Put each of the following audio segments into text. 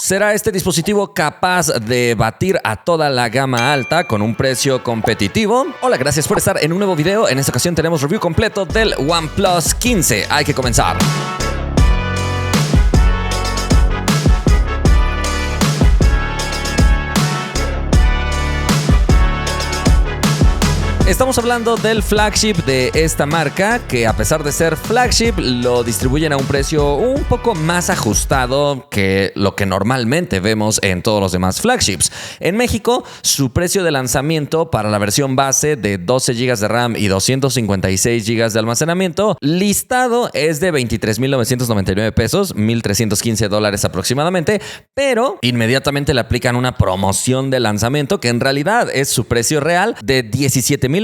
¿Será este dispositivo capaz de batir a toda la gama alta con un precio competitivo? Hola, gracias por estar en un nuevo video. En esta ocasión tenemos review completo del OnePlus 15. Hay que comenzar. Estamos hablando del flagship de esta marca, que a pesar de ser flagship, lo distribuyen a un precio un poco más ajustado que lo que normalmente vemos en todos los demás flagships. En México, su precio de lanzamiento para la versión base de 12 GB de RAM y 256 GB de almacenamiento listado es de 23,999 pesos, $1,315 aproximadamente, pero inmediatamente le aplican una promoción de lanzamiento que en realidad es su precio real de 17,999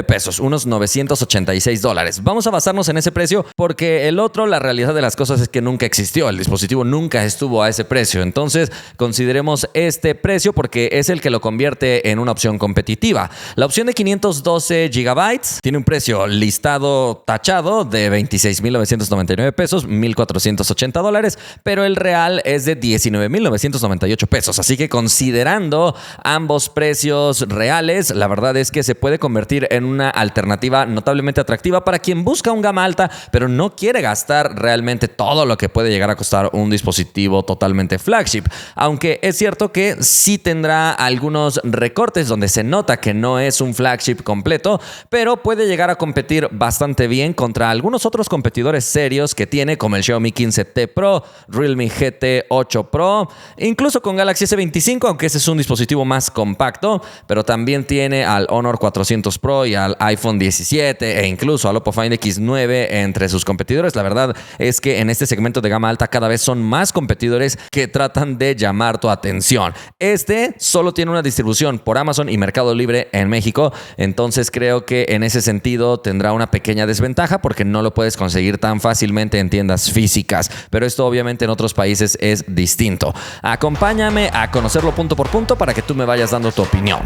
pesos, unos $986. Vamos a basarnos en ese precio porque el otro, la realidad de las cosas es que nunca existió. El dispositivo nunca estuvo a ese precio. Entonces, consideremos este precio porque es el que lo convierte en una opción competitiva. La opción de 512 GB tiene un precio listado tachado de 26,999 pesos, $1,480, pero el real es de 19,998 pesos. Así que considerando ambos precios reales, la verdad es que se puede convertir en una alternativa notablemente atractiva para quien busca un gama alta, pero no quiere gastar realmente todo lo que puede llegar a costar un dispositivo totalmente flagship. Aunque es cierto que sí tendrá algunos recortes donde se nota que no es un flagship completo, pero puede llegar a competir bastante bien contra algunos otros competidores serios que tiene, como el Xiaomi 15T Pro, Realme GT 8 Pro, incluso con Galaxy S25, aunque ese es un dispositivo más compacto, pero también tiene al Honor 400 Pro y al iPhone 17 e incluso al Oppo Find X9 entre sus competidores. La verdad es que en este segmento de gama alta cada vez son más competidores que tratan de llamar tu atención. Este solo tiene una distribución por Amazon y Mercado Libre en México, entonces creo que en ese sentido tendrá una pequeña desventaja porque no lo puedes conseguir tan fácilmente en tiendas físicas, pero esto obviamente en otros países es distinto. Acompáñame a conocerlo punto por punto para que tú me vayas dando tu opinión.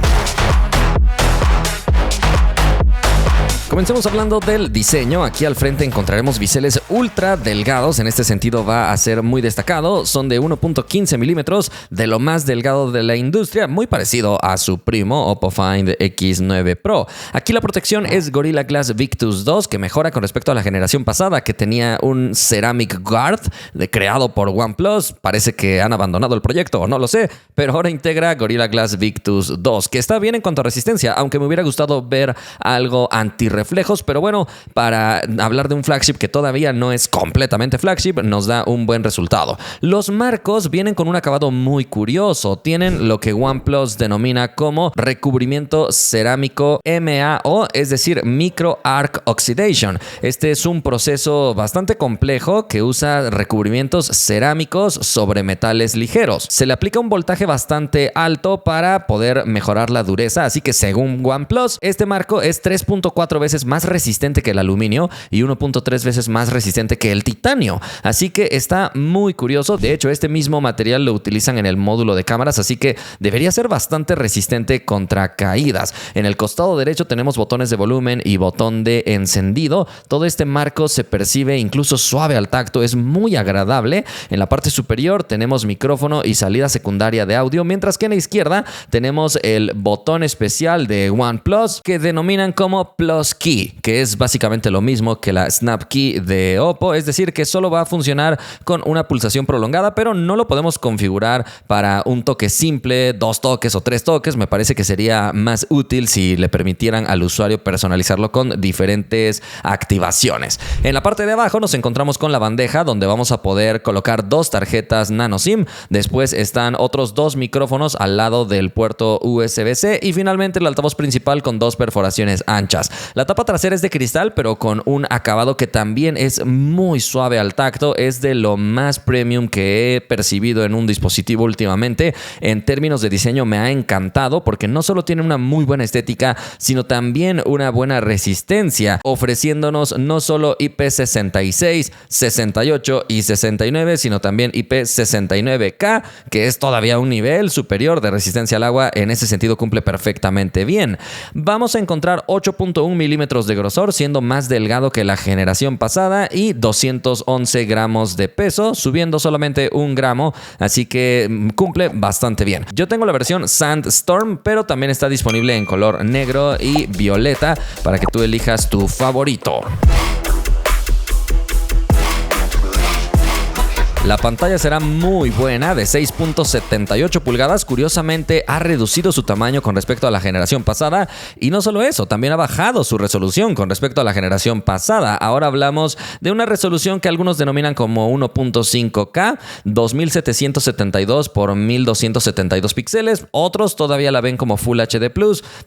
Comencemos hablando del diseño. Aquí al frente encontraremos biseles ultra delgados. En este sentido va a ser muy destacado. Son de 1.15 milímetros, de lo más delgado de la industria, muy parecido a su primo Oppo Find X9 Pro. Aquí la protección es Gorilla Glass Victus 2, que mejora con respecto a la generación pasada, que tenía un Ceramic Guard creado por OnePlus. Parece que han abandonado el proyecto, no lo sé, pero ahora integra Gorilla Glass Victus 2, que está bien en cuanto a resistencia, aunque me hubiera gustado ver algo antirreflejos, pero bueno, para hablar de un flagship que todavía no es completamente flagship, nos da un buen resultado. Los marcos vienen con un acabado muy curioso. Tienen lo que OnePlus denomina como recubrimiento cerámico MAO, es decir, Micro Arc Oxidation. Este es un proceso bastante complejo que usa recubrimientos cerámicos sobre metales ligeros. Se le aplica un voltaje bastante alto para poder mejorar la dureza, así que según OnePlus, este marco es 3.4 veces más resistente que el aluminio y 1.3 veces más resistente que el titanio. Así que está muy curioso. De hecho, este mismo material lo utilizan en el módulo de cámaras, así que debería ser bastante resistente contra caídas. En el costado derecho tenemos botones de volumen y botón de encendido. Todo este marco se percibe incluso suave al tacto, es muy agradable. En la parte superior tenemos micrófono y salida secundaria de audio, mientras que en la izquierda tenemos el botón especial de OnePlus que denominan como Plus Key, que es básicamente lo mismo que la Snap Key de Oppo, es decir, que solo va a funcionar con una pulsación prolongada, pero no lo podemos configurar para un toque simple, 2 toques o 3 toques. Me parece que sería más útil si le permitieran al usuario personalizarlo con diferentes activaciones. En la parte de abajo nos encontramos con la bandeja donde vamos a poder colocar 2 tarjetas nano SIM. Después están otros 2 micrófonos al lado del puerto USB-C y finalmente el altavoz principal con 2 perforaciones anchas. La tapa trasera es de cristal, pero con un acabado que también es muy suave al tacto. Es de lo más premium que he percibido en un dispositivo últimamente. En términos de diseño me ha encantado porque no solo tiene una muy buena estética, sino también una buena resistencia, ofreciéndonos no solo IP66, 68 y 69, sino también IP69K, que es todavía un nivel superior de resistencia al agua. En ese sentido cumple perfectamente bien. Vamos a encontrar 8.1 milímetros milímetros de grosor, siendo más delgado que la generación pasada, y 211 gramos de peso, subiendo solamente 1 gramo, así que cumple bastante bien. Yo tengo la versión Sandstorm, pero también está disponible en color negro y violeta para que tú elijas tu favorito. La pantalla será muy buena, de 6.78 pulgadas. Curiosamente, ha reducido su tamaño con respecto a la generación pasada. Y no solo eso, también ha bajado su resolución con respecto a la generación pasada. Ahora hablamos de una resolución que algunos denominan como 1.5K, 2772 por 1272 píxeles. Otros todavía la ven como Full HD+.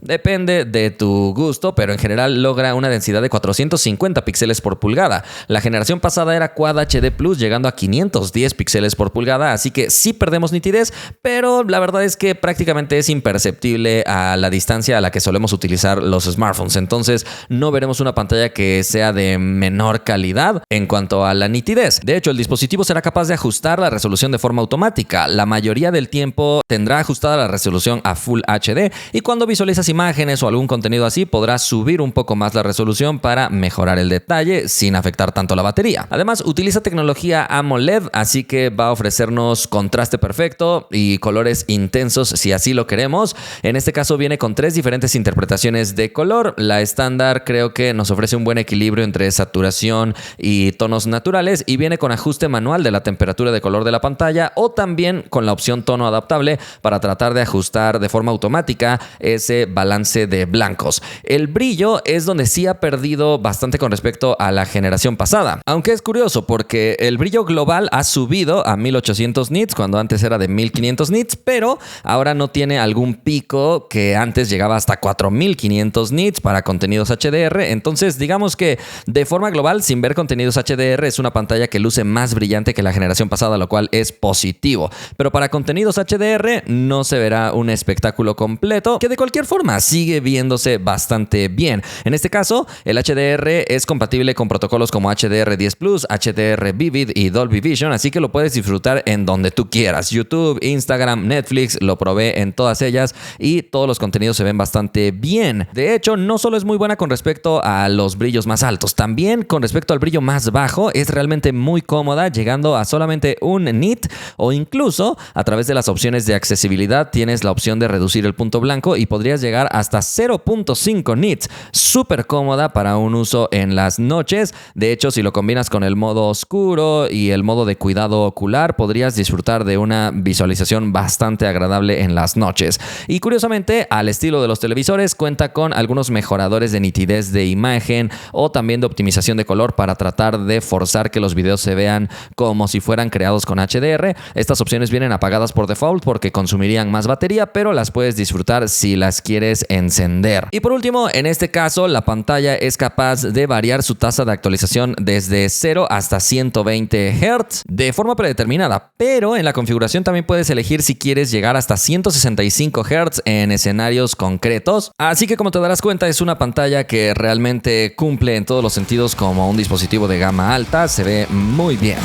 Depende de tu gusto, pero en general logra una densidad de 450 píxeles por pulgada. La generación pasada era Quad HD+, llegando a 510 píxeles por pulgada, así que sí perdemos nitidez, pero la verdad es que prácticamente es imperceptible a la distancia a la que solemos utilizar los smartphones. Entonces no veremos una pantalla que sea de menor calidad en cuanto a la nitidez. De hecho, el dispositivo será capaz de ajustar la resolución de forma automática. La mayoría del tiempo tendrá ajustada la resolución a Full HD, y cuando visualizas imágenes o algún contenido así, podrás subir un poco más la resolución para mejorar el detalle sin afectar tanto la batería. Además, utiliza tecnología AMOLED, así que va a ofrecernos contraste perfecto y colores intensos si así lo queremos. En este caso viene con 3 diferentes interpretaciones de color. La estándar creo que nos ofrece un buen equilibrio entre saturación y tonos naturales, y viene con ajuste manual de la temperatura de color de la pantalla, o también con la opción tono adaptable para tratar de ajustar de forma automática ese balance de blancos. El brillo es donde sí ha perdido bastante con respecto a la generación pasada, aunque es curioso porque el brillo global ha subido a 1800 nits cuando antes era de 1500 nits, pero ahora no tiene algún pico que antes llegaba hasta 4500 nits para contenidos HDR. Entonces digamos que de forma global, sin ver contenidos HDR, es una pantalla que luce más brillante que la generación pasada, lo cual es positivo. Pero para contenidos HDR no se verá un espectáculo completo, que de cualquier forma sigue viéndose bastante bien. En este caso, el HDR es compatible con protocolos como HDR10+, HDR Vivid y Dolby Vision, así que lo puedes disfrutar en donde tú quieras. YouTube, Instagram, Netflix, lo probé en todas ellas y todos los contenidos se ven bastante bien. De hecho, no solo es muy buena con respecto a los brillos más altos, también con respecto al brillo más bajo es realmente muy cómoda, llegando a solamente 1 nit, o incluso a través de las opciones de accesibilidad tienes la opción de reducir el punto blanco y podrías llegar hasta 0.5 nits. Súper cómoda para un uso en las noches. De hecho, si lo combinas con el modo oscuro y el modo de cuidado ocular, podrías disfrutar de una visualización bastante agradable en las noches. Y curiosamente, al estilo de los televisores, cuenta con algunos mejoradores de nitidez de imagen o también de optimización de color para tratar de forzar que los videos se vean como si fueran creados con HDR. Estas opciones vienen apagadas por default porque consumirían más batería, pero las puedes disfrutar si las quieres encender. Y por último, en este caso, la pantalla es capaz de variar su tasa de actualización desde 0 hasta 120 Hz de forma predeterminada, pero en la configuración también puedes elegir si quieres llegar hasta 165 Hz en escenarios concretos. Así que, como te darás cuenta, es una pantalla que realmente cumple en todos los sentidos como un dispositivo de gama alta. Se ve muy bien.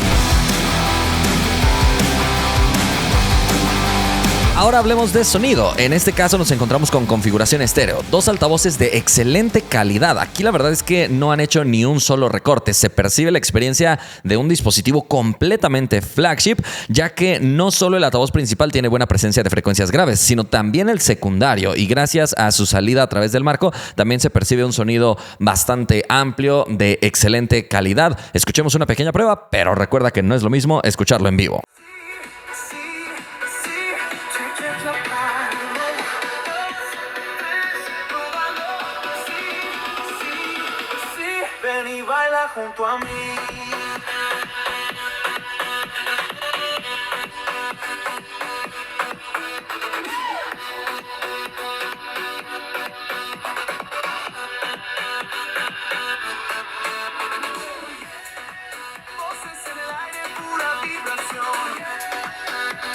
Ahora hablemos de sonido. En este caso nos encontramos con configuración estéreo. 2 altavoces de excelente calidad. Aquí la verdad es que no han hecho ni un solo recorte. Se percibe la experiencia de un dispositivo completamente flagship, ya que no solo el altavoz principal tiene buena presencia de frecuencias graves, sino también el secundario. Y gracias a su salida a través del marco, también se percibe un sonido bastante amplio de excelente calidad. Escuchemos una pequeña prueba, pero recuerda que no es lo mismo escucharlo en vivo. Ven y baila junto a mí. Voces en el aire, pura vibración.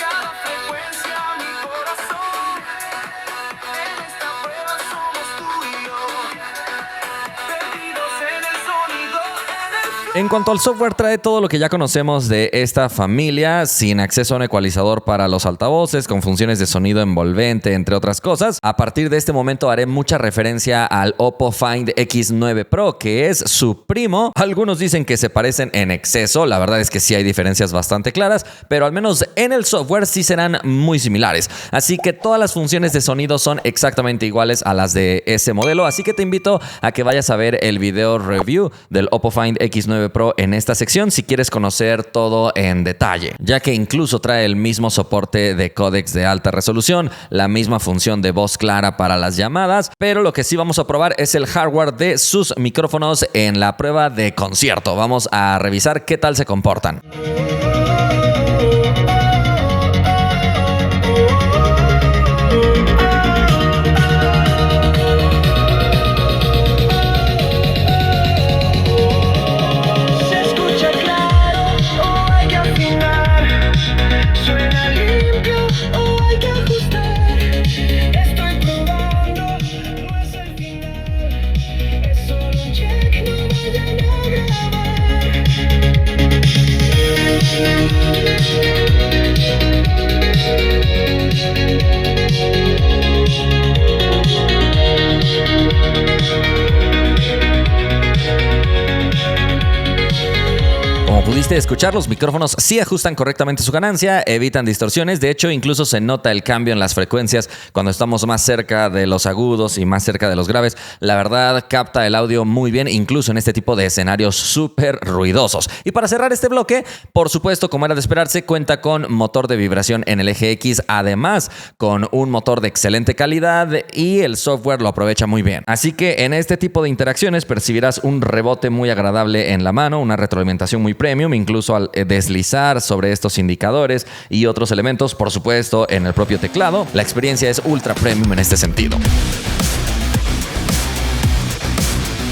Cada frecuencia, mi corazón. En esta prueba somos tú y yo. Perdidos en el sonido, en el flow. En cuanto al software, trae todo lo que ya conocemos de esta familia, sin acceso a un ecualizador para los altavoces, con funciones de sonido envolvente, entre otras cosas. A partir de este momento haré mucha referencia al Oppo Find X9 Pro, que es su primo. Algunos dicen que se parecen en exceso, la verdad es que sí hay diferencias bastante claras, pero al menos en el software sí serán muy similares. Así que todas las funciones de sonido son exactamente iguales a las de ese modelo, así que te invito a que vayas a ver el video review del Oppo Find X9 Pro en esta sección si quieres conocer todo en detalle, ya que incluso trae el mismo soporte de códecs de alta resolución, la misma función de voz clara para las llamadas, pero lo que sí vamos a probar es el hardware de sus micrófonos en la prueba de concierto. Vamos a revisar qué tal se comportan. Como pudiste escuchar, los micrófonos sí ajustan correctamente su ganancia, evitan distorsiones. De hecho, incluso se nota el cambio en las frecuencias cuando estamos más cerca de los agudos y más cerca de los graves. La verdad, capta el audio muy bien, incluso en este tipo de escenarios súper ruidosos. Y para cerrar este bloque, por supuesto, como era de esperarse, cuenta con motor de vibración en el eje X, además con un motor de excelente calidad, y el software lo aprovecha muy bien. Así que en este tipo de interacciones percibirás un rebote muy agradable en la mano, una retroalimentación muy premium, incluso al deslizar sobre estos indicadores y otros elementos, por supuesto, en el propio teclado. La experiencia es ultra premium en este sentido.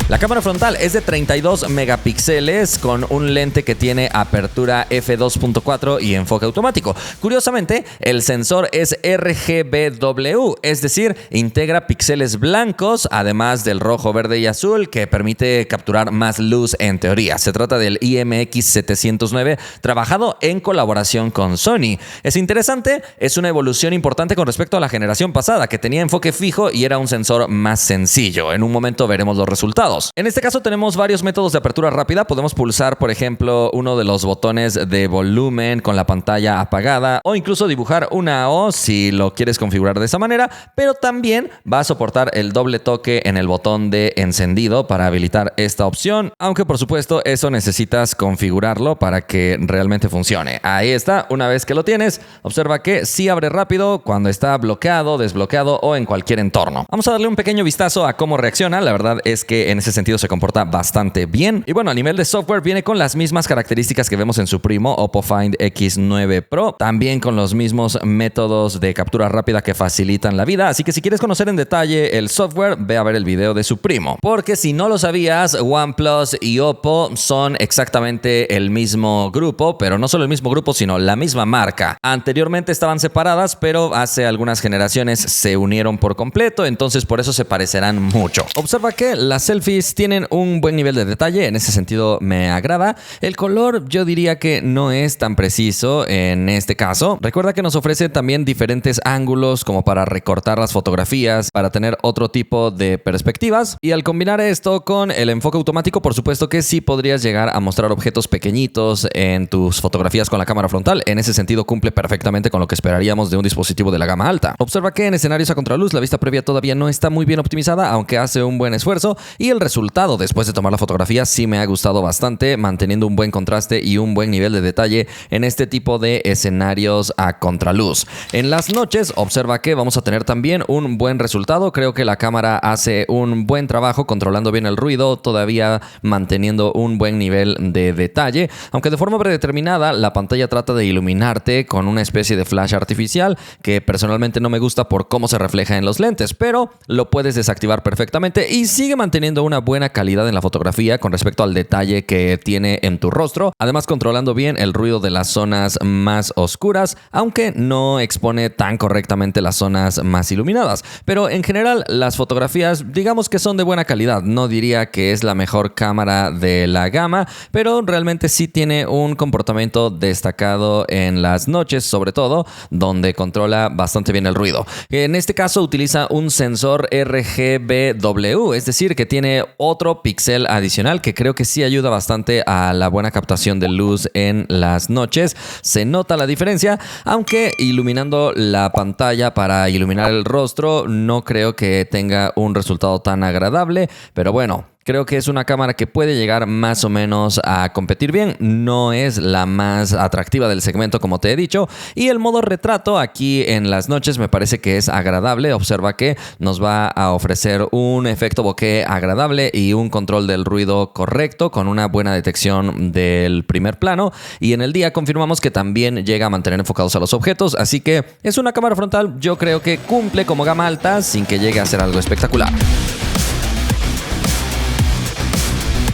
La cámara frontal es de 32 megapíxeles con un lente que tiene apertura f2.4 y enfoque automático. Curiosamente, el sensor es RGBW, es decir, integra píxeles blancos, además del rojo, verde y azul, que permite capturar más luz en teoría. Se trata del IMX709, trabajado en colaboración con Sony. Es interesante, es una evolución importante con respecto a la generación pasada, que tenía enfoque fijo y era un sensor más sencillo. En un momento veremos los resultados. En este caso tenemos varios métodos de apertura rápida. Podemos pulsar, por ejemplo, uno de los botones de volumen con la pantalla apagada, o incluso dibujar una O si lo quieres configurar de esa manera, pero también va a soportar el doble toque en el botón de encendido para habilitar esta opción, aunque por supuesto eso necesitas configurarlo para que realmente funcione. Ahí está, una vez que lo tienes, observa que sí abre rápido cuando está bloqueado, desbloqueado o en cualquier entorno. Vamos a darle un pequeño vistazo a cómo reacciona. La verdad es que en ese sentido se comporta bastante bien. Y bueno, a nivel de software viene con las mismas características que vemos en su primo Oppo Find X9 Pro, también con los mismos métodos de captura rápida que facilitan la vida. Así que si quieres conocer en detalle el software, ve a ver el video de su primo. Porque si no lo sabías, OnePlus y Oppo son exactamente el mismo grupo, pero no solo el mismo grupo, sino la misma marca. Anteriormente estaban separadas, pero hace algunas generaciones se unieron por completo, entonces por eso se parecerán mucho. Observa que las selfies tienen un buen nivel de detalle, en ese sentido me agrada. El color yo diría que no es tan preciso en este caso. Recuerda que nos ofrece también diferentes ángulos como para recortar las fotografías, para tener otro tipo de perspectivas, y al combinar esto con el enfoque automático, por supuesto que sí podrías llegar a mostrar objetos pequeñitos en tus fotografías con la cámara frontal. En ese sentido cumple perfectamente con lo que esperaríamos de un dispositivo de la gama alta. Observa que en escenarios a contraluz la vista previa todavía no está muy bien optimizada, aunque hace un buen esfuerzo, y el resultado después de tomar la fotografía sí me ha gustado bastante, manteniendo un buen contraste y un buen nivel de detalle en este tipo de escenarios a contraluz. En las noches, observa que vamos a tener también un buen resultado. Creo que la cámara hace un buen trabajo controlando bien el ruido, todavía manteniendo un buen nivel de detalle, aunque de forma predeterminada la pantalla trata de iluminarte con una especie de flash artificial que personalmente no me gusta por cómo se refleja en los lentes, pero lo puedes desactivar perfectamente y sigue manteniendo una una buena calidad en la fotografía con respecto al detalle que tiene en tu rostro, además controlando bien el ruido de las zonas más oscuras, aunque no expone tan correctamente las zonas más iluminadas. Pero en general las fotografías digamos que son de buena calidad. No diría que es la mejor cámara de la gama, pero realmente sí tiene un comportamiento destacado en las noches, sobre todo, donde controla bastante bien el ruido. En este caso utiliza un sensor RGBW, es decir, que tiene otro píxel adicional que creo que sí ayuda bastante a la buena captación de luz en las noches. Se nota la diferencia, aunque iluminando la pantalla para iluminar el rostro no creo que tenga un resultado tan agradable, pero bueno, creo que es una cámara que puede llegar más o menos a competir bien. No es la más atractiva del segmento, como te he dicho. Y el modo retrato aquí en las noches me parece que es agradable. Observa que nos va a ofrecer un efecto bokeh agradable y un control del ruido correcto con una buena detección del primer plano. Y en el día confirmamos que también llega a mantener enfocados a los objetos. Así que es una cámara frontal, yo creo que cumple como gama alta sin que llegue a ser algo espectacular.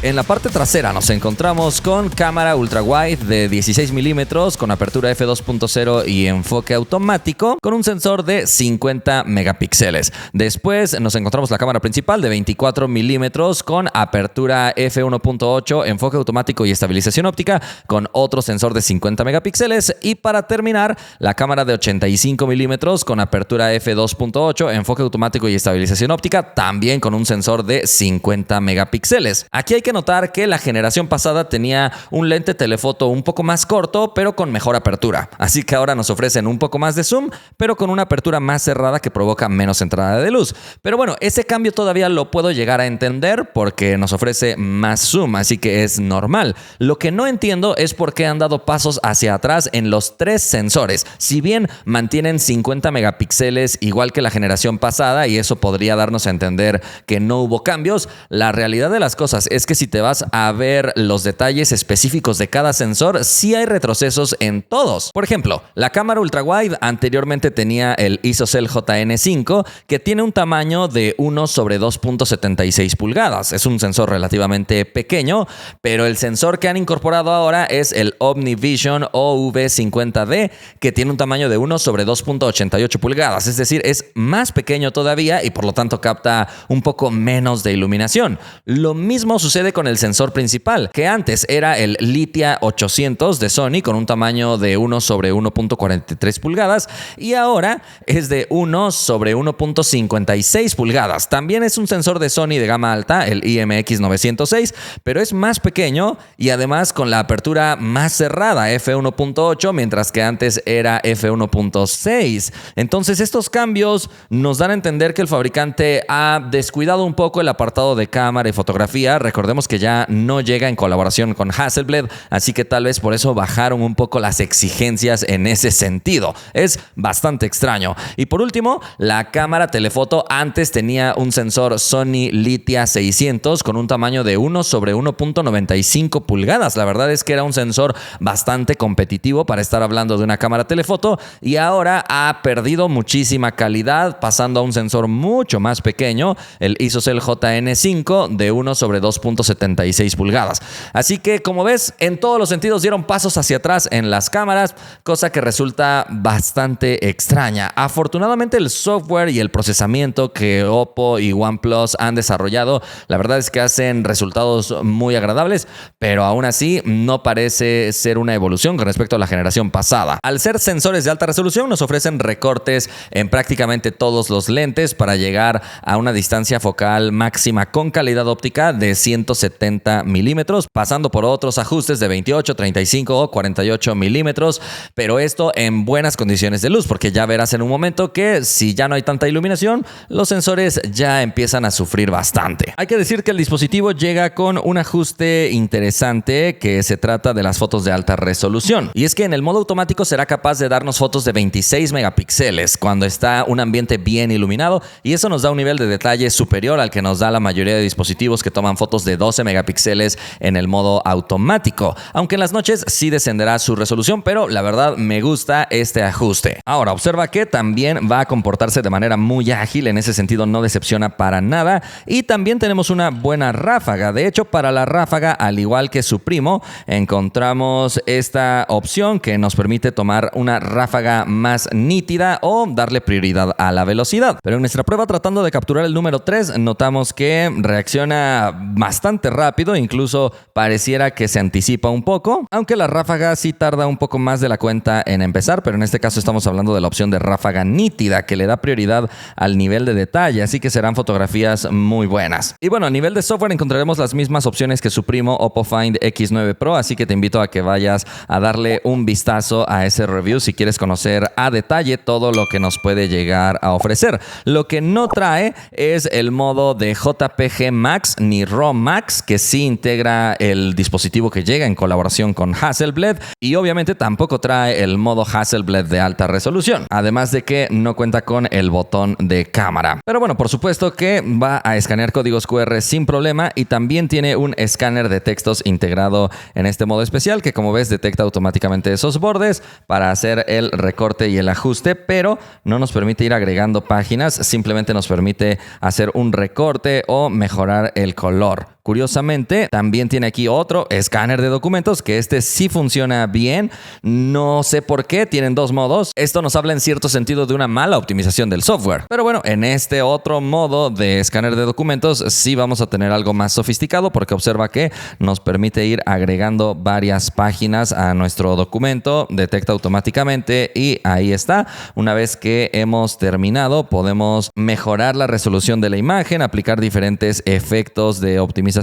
En la parte trasera nos encontramos con cámara ultra wide de 16 milímetros con apertura f2.0 y enfoque automático con un sensor de 50 megapíxeles. Después nos encontramos la cámara principal de 24 milímetros con apertura f1.8, enfoque automático y estabilización óptica con otro sensor de 50 megapíxeles. Y para terminar, la cámara de 85 milímetros con apertura f2.8, enfoque automático y estabilización óptica también con un sensor de 50 megapíxeles. Aquí hay que notar que la generación pasada tenía un lente telefoto un poco más corto, pero con mejor apertura. Así que ahora nos ofrecen un poco más de zoom, pero con una apertura más cerrada que provoca menos entrada de luz. Pero bueno, ese cambio todavía lo puedo llegar a entender porque nos ofrece más zoom, así que es normal. Lo que no entiendo es por qué han dado pasos hacia atrás en los tres sensores. Si bien mantienen 50 megapíxeles igual que la generación pasada, y eso podría darnos a entender que no hubo cambios, la realidad de las cosas es que si te vas a ver los detalles específicos de cada sensor, sí hay retrocesos en todos. Por ejemplo, la cámara ultra wide anteriormente tenía el ISOCELL JN5, que tiene un tamaño de 1/2.76 pulgadas. Es un sensor relativamente pequeño, pero el sensor que han incorporado ahora es el OmniVision OV50D, que tiene un tamaño de 1/2.88 pulgadas. Es decir, es más pequeño todavía y por lo tanto capta un poco menos de iluminación. Lo mismo sucede con el sensor principal, que antes era el Litia 800 de Sony con un tamaño de 1/1.43 pulgadas y ahora es de 1/1.56 pulgadas. También es un sensor de Sony de gama alta, el IMX906, pero es más pequeño y además con la apertura más cerrada, f1.8, mientras que antes era f1.6. Entonces estos cambios nos dan a entender que el fabricante ha descuidado un poco el apartado de cámara y fotografía. Recordemos que ya no llega en colaboración con Hasselblad, así que tal vez por eso bajaron un poco las exigencias en ese sentido. Es bastante extraño. Y por último, la cámara telefoto antes tenía un sensor Sony Litia 600 con un tamaño de 1/1.95 pulgadas. La verdad es que era un sensor bastante competitivo para estar hablando de una cámara telefoto y ahora ha perdido muchísima calidad, pasando a un sensor mucho más pequeño, el ISOCELL JN5 de 1/2.76 pulgadas. Así que, como ves, en todos los sentidos dieron pasos hacia atrás en las cámaras, cosa que resulta bastante extraña. Afortunadamente, el software y el procesamiento que Oppo y OnePlus han desarrollado, la verdad es que hacen resultados muy agradables, pero aún así no parece ser una evolución con respecto a la generación pasada. Al ser sensores de alta resolución, nos ofrecen recortes en prácticamente todos los lentes para llegar a una distancia focal máxima con calidad óptica de 170 milímetros, pasando por otros ajustes de 28, 35 o 48 milímetros, pero esto en buenas condiciones de luz, porque ya verás en un momento que si ya no hay tanta iluminación, los sensores ya empiezan a sufrir bastante. Hay que decir que el dispositivo llega con un ajuste interesante, que se trata de las fotos de alta resolución, y es que en el modo automático será capaz de darnos fotos de 26 megapíxeles cuando está un ambiente bien iluminado, y eso nos da un nivel de detalle superior al que nos da la mayoría de dispositivos que toman fotos de 12 megapíxeles en el modo automático, aunque en las noches sí descenderá su resolución, pero la verdad me gusta este ajuste. Ahora, observa que también va a comportarse de manera muy ágil, en ese sentido no decepciona para nada, y también tenemos una buena ráfaga. De hecho, para la ráfaga, al igual que su primo, encontramos esta opción que nos permite tomar una ráfaga más nítida o darle prioridad a la velocidad. Pero en nuestra prueba, tratando de capturar el número 3, notamos que reacciona bastante rápido, incluso pareciera que se anticipa un poco, aunque la ráfaga sí tarda un poco más de la cuenta en empezar, pero en este caso estamos hablando de la opción de ráfaga nítida, que le da prioridad al nivel de detalle, así que serán fotografías muy buenas. Y bueno, a nivel de software encontraremos las mismas opciones que su primo Oppo Find X9 Pro, así que te invito a que vayas a darle un vistazo a ese review si quieres conocer a detalle todo lo que nos puede llegar a ofrecer. Lo que no trae es el modo de JPG Max ni RAW Max, que sí integra el dispositivo que llega en colaboración con Hasselblad, y obviamente tampoco trae el modo Hasselblad de alta resolución, además de que no cuenta con el botón de cámara. Pero bueno, por supuesto que va a escanear códigos QR sin problema, y también tiene un escáner de textos integrado en este modo especial que, como ves, detecta automáticamente esos bordes para hacer el recorte y el ajuste, pero no nos permite ir agregando páginas, simplemente nos permite hacer un recorte o mejorar el color. Curiosamente, también tiene aquí otro escáner de documentos, que este sí funciona bien. No sé por qué, tienen dos modos. Esto nos habla en cierto sentido de una mala optimización del software. Pero bueno, en este otro modo de escáner de documentos sí vamos a tener algo más sofisticado, porque observa que nos permite ir agregando varias páginas a nuestro documento, detecta automáticamente y ahí está. Una vez que hemos terminado, podemos mejorar la resolución de la imagen, aplicar diferentes efectos de optimización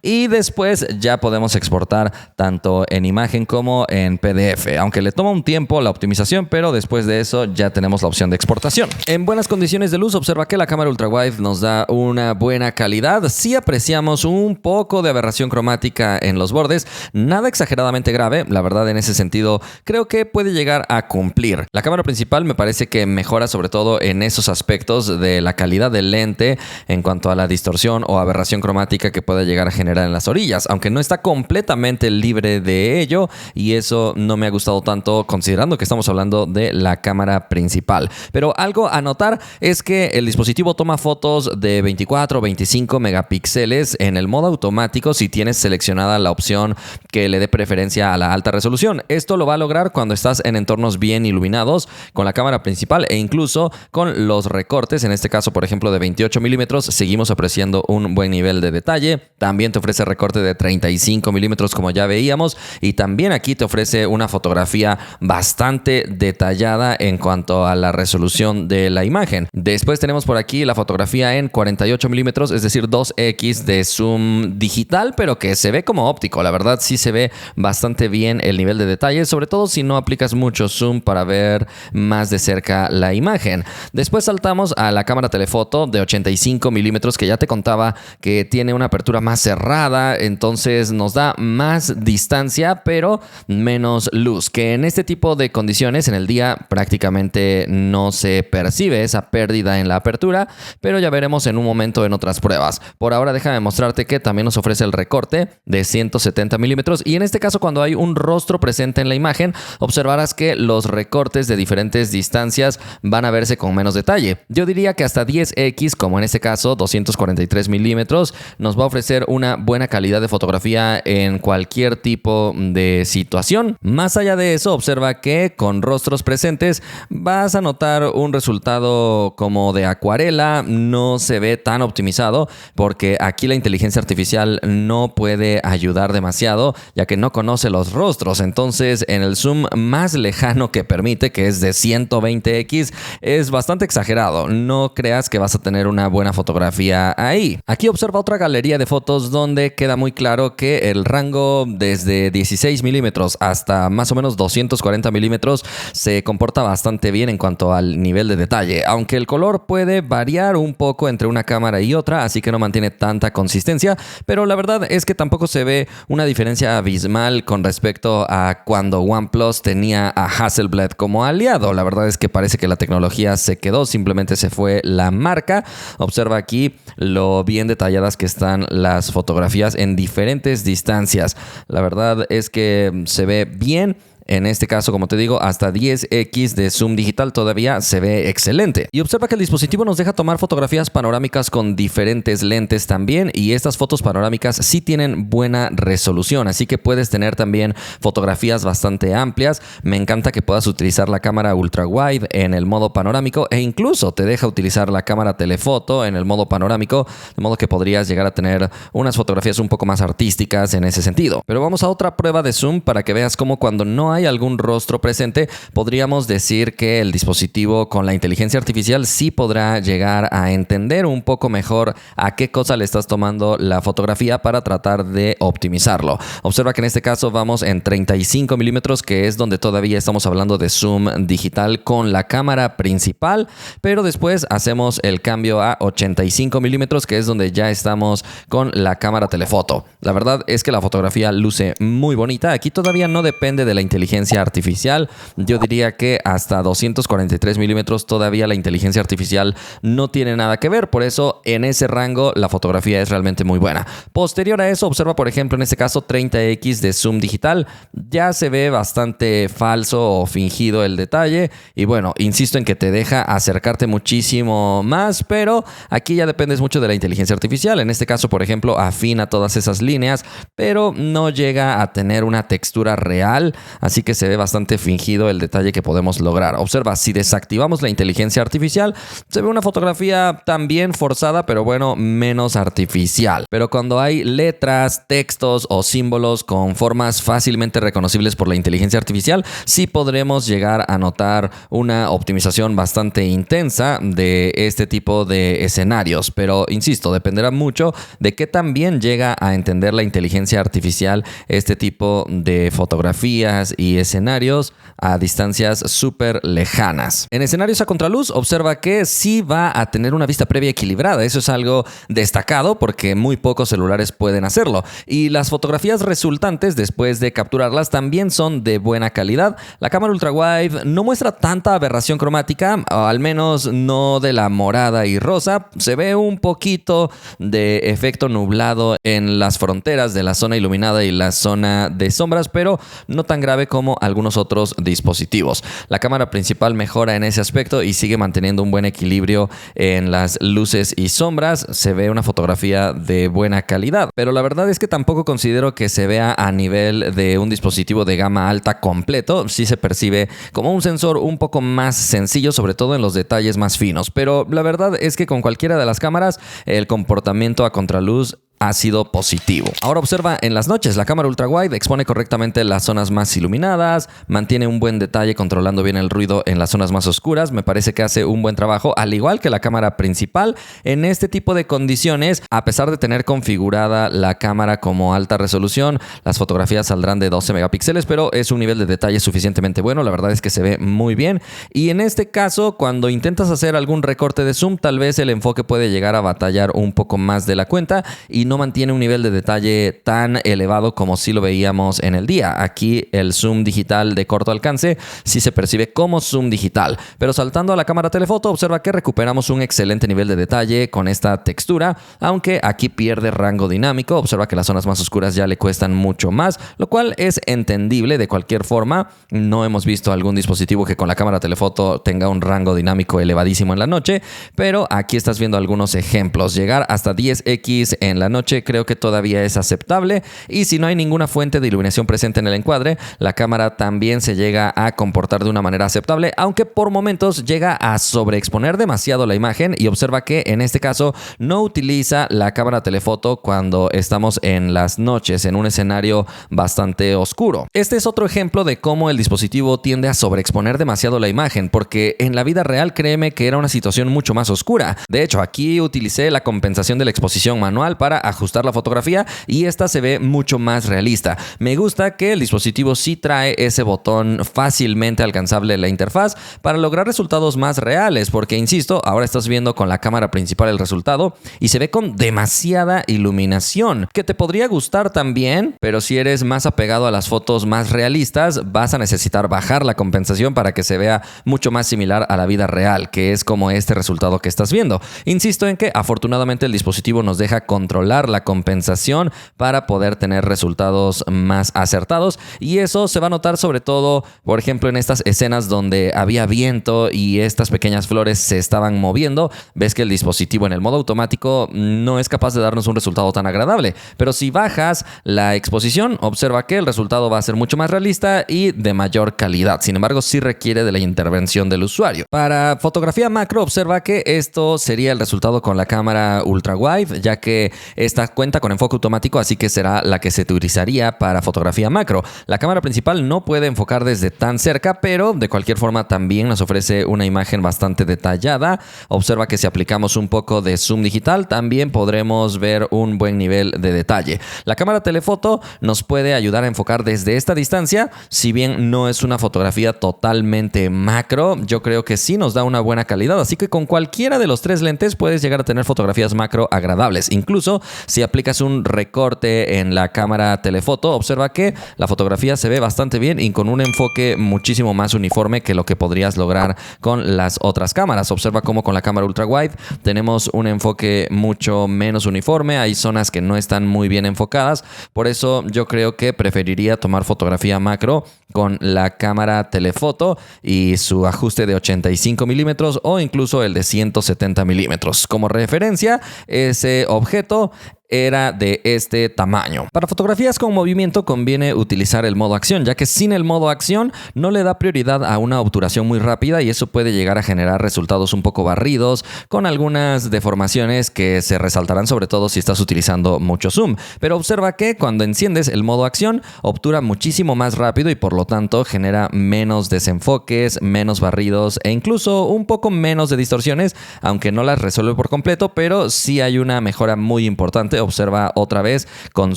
y después ya podemos exportar tanto en imagen como en PDF, aunque le toma un tiempo la optimización, pero después de eso ya tenemos la opción de exportación. En buenas condiciones de luz, observa que la cámara ultra wide nos da una buena calidad. Sí apreciamos un poco de aberración cromática en los bordes, nada exageradamente grave, la verdad en ese sentido creo que puede llegar a cumplir. La cámara principal me parece que mejora sobre todo en esos aspectos de la calidad del lente en cuanto a la distorsión o aberración cromática que pueda llegar a generar en las orillas, aunque no está completamente libre de ello, y eso no me ha gustado tanto considerando que estamos hablando de la cámara principal. Pero algo a notar es que el dispositivo toma fotos de 24 o 25 megapíxeles en el modo automático si tienes seleccionada la opción que le dé preferencia a la alta resolución. Esto lo va a lograr cuando estás en entornos bien iluminados con la cámara principal e incluso con los recortes. En este caso, por ejemplo, de 28 milímetros, seguimos apreciando un buen nivel de detalle. También te ofrece recorte de 35 milímetros, como ya veíamos, y también aquí te ofrece una fotografía bastante detallada en cuanto a la resolución de la imagen. Después tenemos por aquí la fotografía en 48 milímetros, es decir, 2x de zoom digital, pero que se ve como óptico. La verdad sí se ve bastante bien el nivel de detalle, sobre todo si no aplicas mucho zoom para ver más de cerca la imagen. Después saltamos a la cámara telefoto de 85 milímetros, que ya te contaba que tiene una apertura más cerrada, entonces nos da más distancia pero menos luz, que en este tipo de condiciones en el día prácticamente no se percibe esa pérdida en la apertura, pero ya veremos en un momento en otras pruebas. Por ahora déjame mostrarte que también nos ofrece el recorte de 170 milímetros, y en este caso cuando hay un rostro presente en la imagen observarás que los recortes de diferentes distancias van a verse con menos detalle. Yo diría que hasta 10x, como en este caso 243 milímetros, nos va a ofrecer una buena calidad de fotografía en cualquier tipo de situación. Más allá de eso, observa que con rostros presentes vas a notar un resultado como de acuarela. No se ve tan optimizado porque aquí la inteligencia artificial no puede ayudar demasiado, ya que no conoce los rostros. Entonces, en el zoom más lejano que permite, que es de 120x, es bastante exagerado. No creas que vas a tener una buena fotografía ahí. Aquí observa otra galería de fotos donde queda muy claro que el rango desde 16 milímetros hasta más o menos 240 milímetros se comporta bastante bien en cuanto al nivel de detalle, aunque el color puede variar un poco entre una cámara y otra, así que no mantiene tanta consistencia, pero la verdad es que tampoco se ve una diferencia abismal con respecto a cuando OnePlus tenía a Hasselblad como aliado. La verdad es que parece que la tecnología se quedó, simplemente se fue la marca. Observa aquí lo bien detalladas que están las fotografías en diferentes distancias. La verdad es que se ve bien. En este caso, como te digo, hasta 10x de zoom digital todavía se ve excelente. Y observa que el dispositivo nos deja tomar fotografías panorámicas con diferentes lentes también, y estas fotos panorámicas sí tienen buena resolución, así que puedes tener también fotografías bastante amplias. Me encanta que puedas utilizar la cámara ultra wide en el modo panorámico, e incluso te deja utilizar la cámara telefoto en el modo panorámico, de modo que podrías llegar a tener unas fotografías un poco más artísticas en ese sentido. Pero vamos a otra prueba de zoom para que veas cómo cuando no hay algún rostro presente, podríamos decir que el dispositivo con la inteligencia artificial sí podrá llegar a entender un poco mejor a qué cosa le estás tomando la fotografía para tratar de optimizarlo. Observa que en este caso vamos en 35 milímetros, que es donde todavía estamos hablando de zoom digital con la cámara principal, pero después hacemos el cambio a 85 milímetros, que es donde ya estamos con la cámara telefoto. La verdad es que la fotografía luce muy bonita. Aquí todavía no depende de la inteligencia artificial. Yo diría que hasta 243 milímetros todavía la inteligencia artificial no tiene nada que ver. Por eso en ese rango la fotografía es realmente muy buena. Posterior a eso, observa por ejemplo en este caso 30x de zoom digital. Ya se ve bastante falso o fingido el detalle. Y bueno, insisto en que te deja acercarte muchísimo más, pero aquí ya dependes mucho de la inteligencia artificial. En este caso, por ejemplo, afina todas esas líneas, pero no llega a tener una textura real. Así que se ve bastante fingido el detalle que podemos lograr. Observa, si desactivamos la inteligencia artificial, se ve una fotografía también forzada, pero bueno, menos artificial. Pero cuando hay letras, textos o símbolos con formas fácilmente reconocibles por la inteligencia artificial, sí podremos llegar a notar una optimización bastante intensa de este tipo de escenarios. Pero insisto, dependerá mucho de qué tan bien llega a entender la inteligencia artificial este tipo de fotografías y escenarios a distancias súper lejanas. En escenarios a contraluz, observa que sí va a tener una vista previa equilibrada. Eso es algo destacado porque muy pocos celulares pueden hacerlo. Y las fotografías resultantes después de capturarlas también son de buena calidad. La cámara ultra wide no muestra tanta aberración cromática, o al menos no de la morada y rosa. Se ve un poquito de efecto nublado en las fronteras de la zona iluminada y la zona de sombras, pero no tan grave como algunos otros dispositivos. La cámara principal mejora en ese aspecto y sigue manteniendo un buen equilibrio en las luces y sombras. Se ve una fotografía de buena calidad, pero la verdad es que tampoco considero que se vea a nivel de un dispositivo de gama alta completo. Sí se percibe como un sensor un poco más sencillo, sobre todo en los detalles más finos, pero la verdad es que con cualquiera de las cámaras el comportamiento a contraluz ha sido positivo. Ahora observa en las noches. La cámara ultra wide expone correctamente las zonas más iluminadas, mantiene un buen detalle controlando bien el ruido en las zonas más oscuras. Me parece que hace un buen trabajo, al igual que la cámara principal. En este tipo de condiciones, a pesar de tener configurada la cámara como alta resolución, las fotografías saldrán de 12 megapíxeles, pero es un nivel de detalle suficientemente bueno. La verdad es que se ve muy bien. Y en este caso, cuando intentas hacer algún recorte de zoom, tal vez el enfoque puede llegar a batallar un poco más de la cuenta y no mantiene un nivel de detalle tan elevado como si lo veíamos en el día. Aquí el zoom digital de corto alcance sí se percibe como zoom digital, pero saltando a la cámara telefoto, observa que recuperamos un excelente nivel de detalle con esta textura, aunque aquí pierde rango dinámico. Observa que las zonas más oscuras ya le cuestan mucho más, lo cual es entendible de cualquier forma. No hemos visto algún dispositivo que con la cámara telefoto tenga un rango dinámico elevadísimo en la noche, pero aquí estás viendo algunos ejemplos. Llegar hasta 10x en la noche creo que todavía es aceptable, y si no hay ninguna fuente de iluminación presente en el encuadre, la cámara también se llega a comportar de una manera aceptable, aunque por momentos llega a sobreexponer demasiado la imagen. Y observa que en este caso no utiliza la cámara telefoto cuando estamos en las noches en un escenario bastante oscuro. Este es otro ejemplo de cómo el dispositivo tiende a sobreexponer demasiado la imagen, porque en la vida real créeme que era una situación mucho más oscura. De hecho, aquí utilicé la compensación de la exposición manual para ajustar la fotografía y esta se ve mucho más realista. Me gusta que el dispositivo sí trae ese botón fácilmente alcanzable en la interfaz para lograr resultados más reales, porque insisto, ahora estás viendo con la cámara principal el resultado y se ve con demasiada iluminación, que te podría gustar también, pero si eres más apegado a las fotos más realistas, vas a necesitar bajar la compensación para que se vea mucho más similar a la vida real, que es como este resultado que estás viendo. Insisto en que afortunadamente el dispositivo nos deja controlar manipular la compensación para poder tener resultados más acertados, y eso se va a notar sobre todo, por ejemplo, en estas escenas donde había viento y estas pequeñas flores se estaban moviendo. Ves que el dispositivo en el modo automático no es capaz de darnos un resultado tan agradable, pero si bajas la exposición, observa que el resultado va a ser mucho más realista y de mayor calidad. Sin embargo, sí requiere de la intervención del usuario. Para fotografía macro, observa que esto sería el resultado con la cámara ultra wide, ya que esta cuenta con enfoque automático, así que será la que se utilizaría para fotografía macro. La cámara principal no puede enfocar desde tan cerca, pero de cualquier forma también nos ofrece una imagen bastante detallada. Observa que si aplicamos un poco de zoom digital, también podremos ver un buen nivel de detalle. La cámara telefoto nos puede ayudar a enfocar desde esta distancia. Si bien no es una fotografía totalmente macro, yo creo que sí nos da una buena calidad, así que con cualquiera de los tres lentes puedes llegar a tener fotografías macro agradables. Incluso si aplicas un recorte en la cámara telefoto, observa que la fotografía se ve bastante bien y con un enfoque muchísimo más uniforme que lo que podrías lograr con las otras cámaras. Observa cómo con la cámara ultra wide tenemos un enfoque mucho menos uniforme, hay zonas que no están muy bien enfocadas, por eso yo creo que preferiría tomar fotografía macro con la cámara telefoto y su ajuste de 85 milímetros o incluso el de 170 milímetros. Como referencia, ese objeto era de este tamaño. Para fotografías con movimiento conviene utilizar el modo acción, ya que sin el modo acción no le da prioridad a una obturación muy rápida y eso puede llegar a generar resultados un poco barridos, con algunas deformaciones que se resaltarán sobre todo si estás utilizando mucho zoom. Pero observa que cuando enciendes el modo acción, obtura muchísimo más rápido y por lo tanto genera menos desenfoques, menos barridos e incluso un poco menos de distorsiones, aunque no las resuelve por completo, pero sí hay una mejora muy importante. Observa otra vez con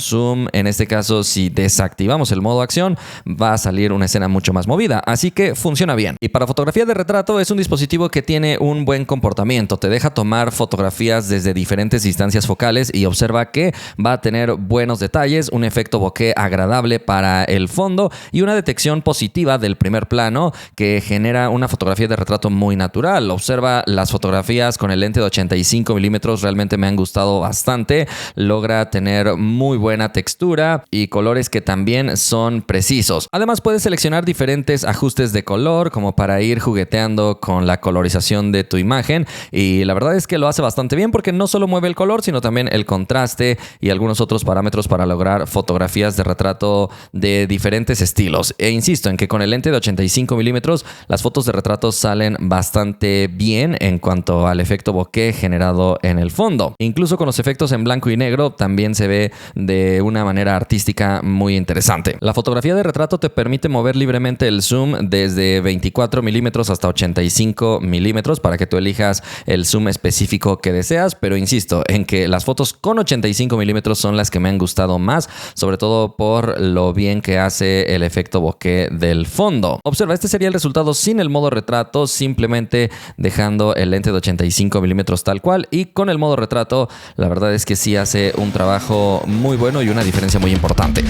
zoom. En este caso, si desactivamos el modo acción, va a salir una escena mucho más movida, así que funciona bien. Y para fotografía de retrato es un dispositivo que tiene un buen comportamiento, te deja tomar fotografías desde diferentes distancias focales y observa que va a tener buenos detalles, un efecto bokeh agradable para el fondo y una detección positiva del primer plano que genera una fotografía de retrato muy natural. Observa las fotografías con el lente de 85 milímetros, realmente me han gustado bastante. Logra tener muy buena textura y colores que también son precisos. Además, puedes seleccionar diferentes ajustes de color como para ir jugueteando con la colorización de tu imagen, y la verdad es que lo hace bastante bien porque no solo mueve el color, sino también el contraste y algunos otros parámetros para lograr fotografías de retrato de diferentes estilos. E insisto en que con el lente de 85 milímetros las fotos de retrato salen bastante bien en cuanto al efecto bokeh generado en el fondo. Incluso con los efectos en blanco y negro también se ve de una manera artística muy interesante. La fotografía de retrato te permite mover libremente el zoom desde 24 milímetros hasta 85 milímetros para que tú elijas el zoom específico que deseas, pero insisto en que las fotos con 85 milímetros son las que me han gustado más, sobre todo por lo bien que hace el efecto bokeh del fondo. Observa, este sería el resultado sin el modo retrato, simplemente dejando el lente de 85 milímetros tal cual, y con el modo retrato la verdad es que sí hace un trabajo muy bueno y una diferencia muy importante.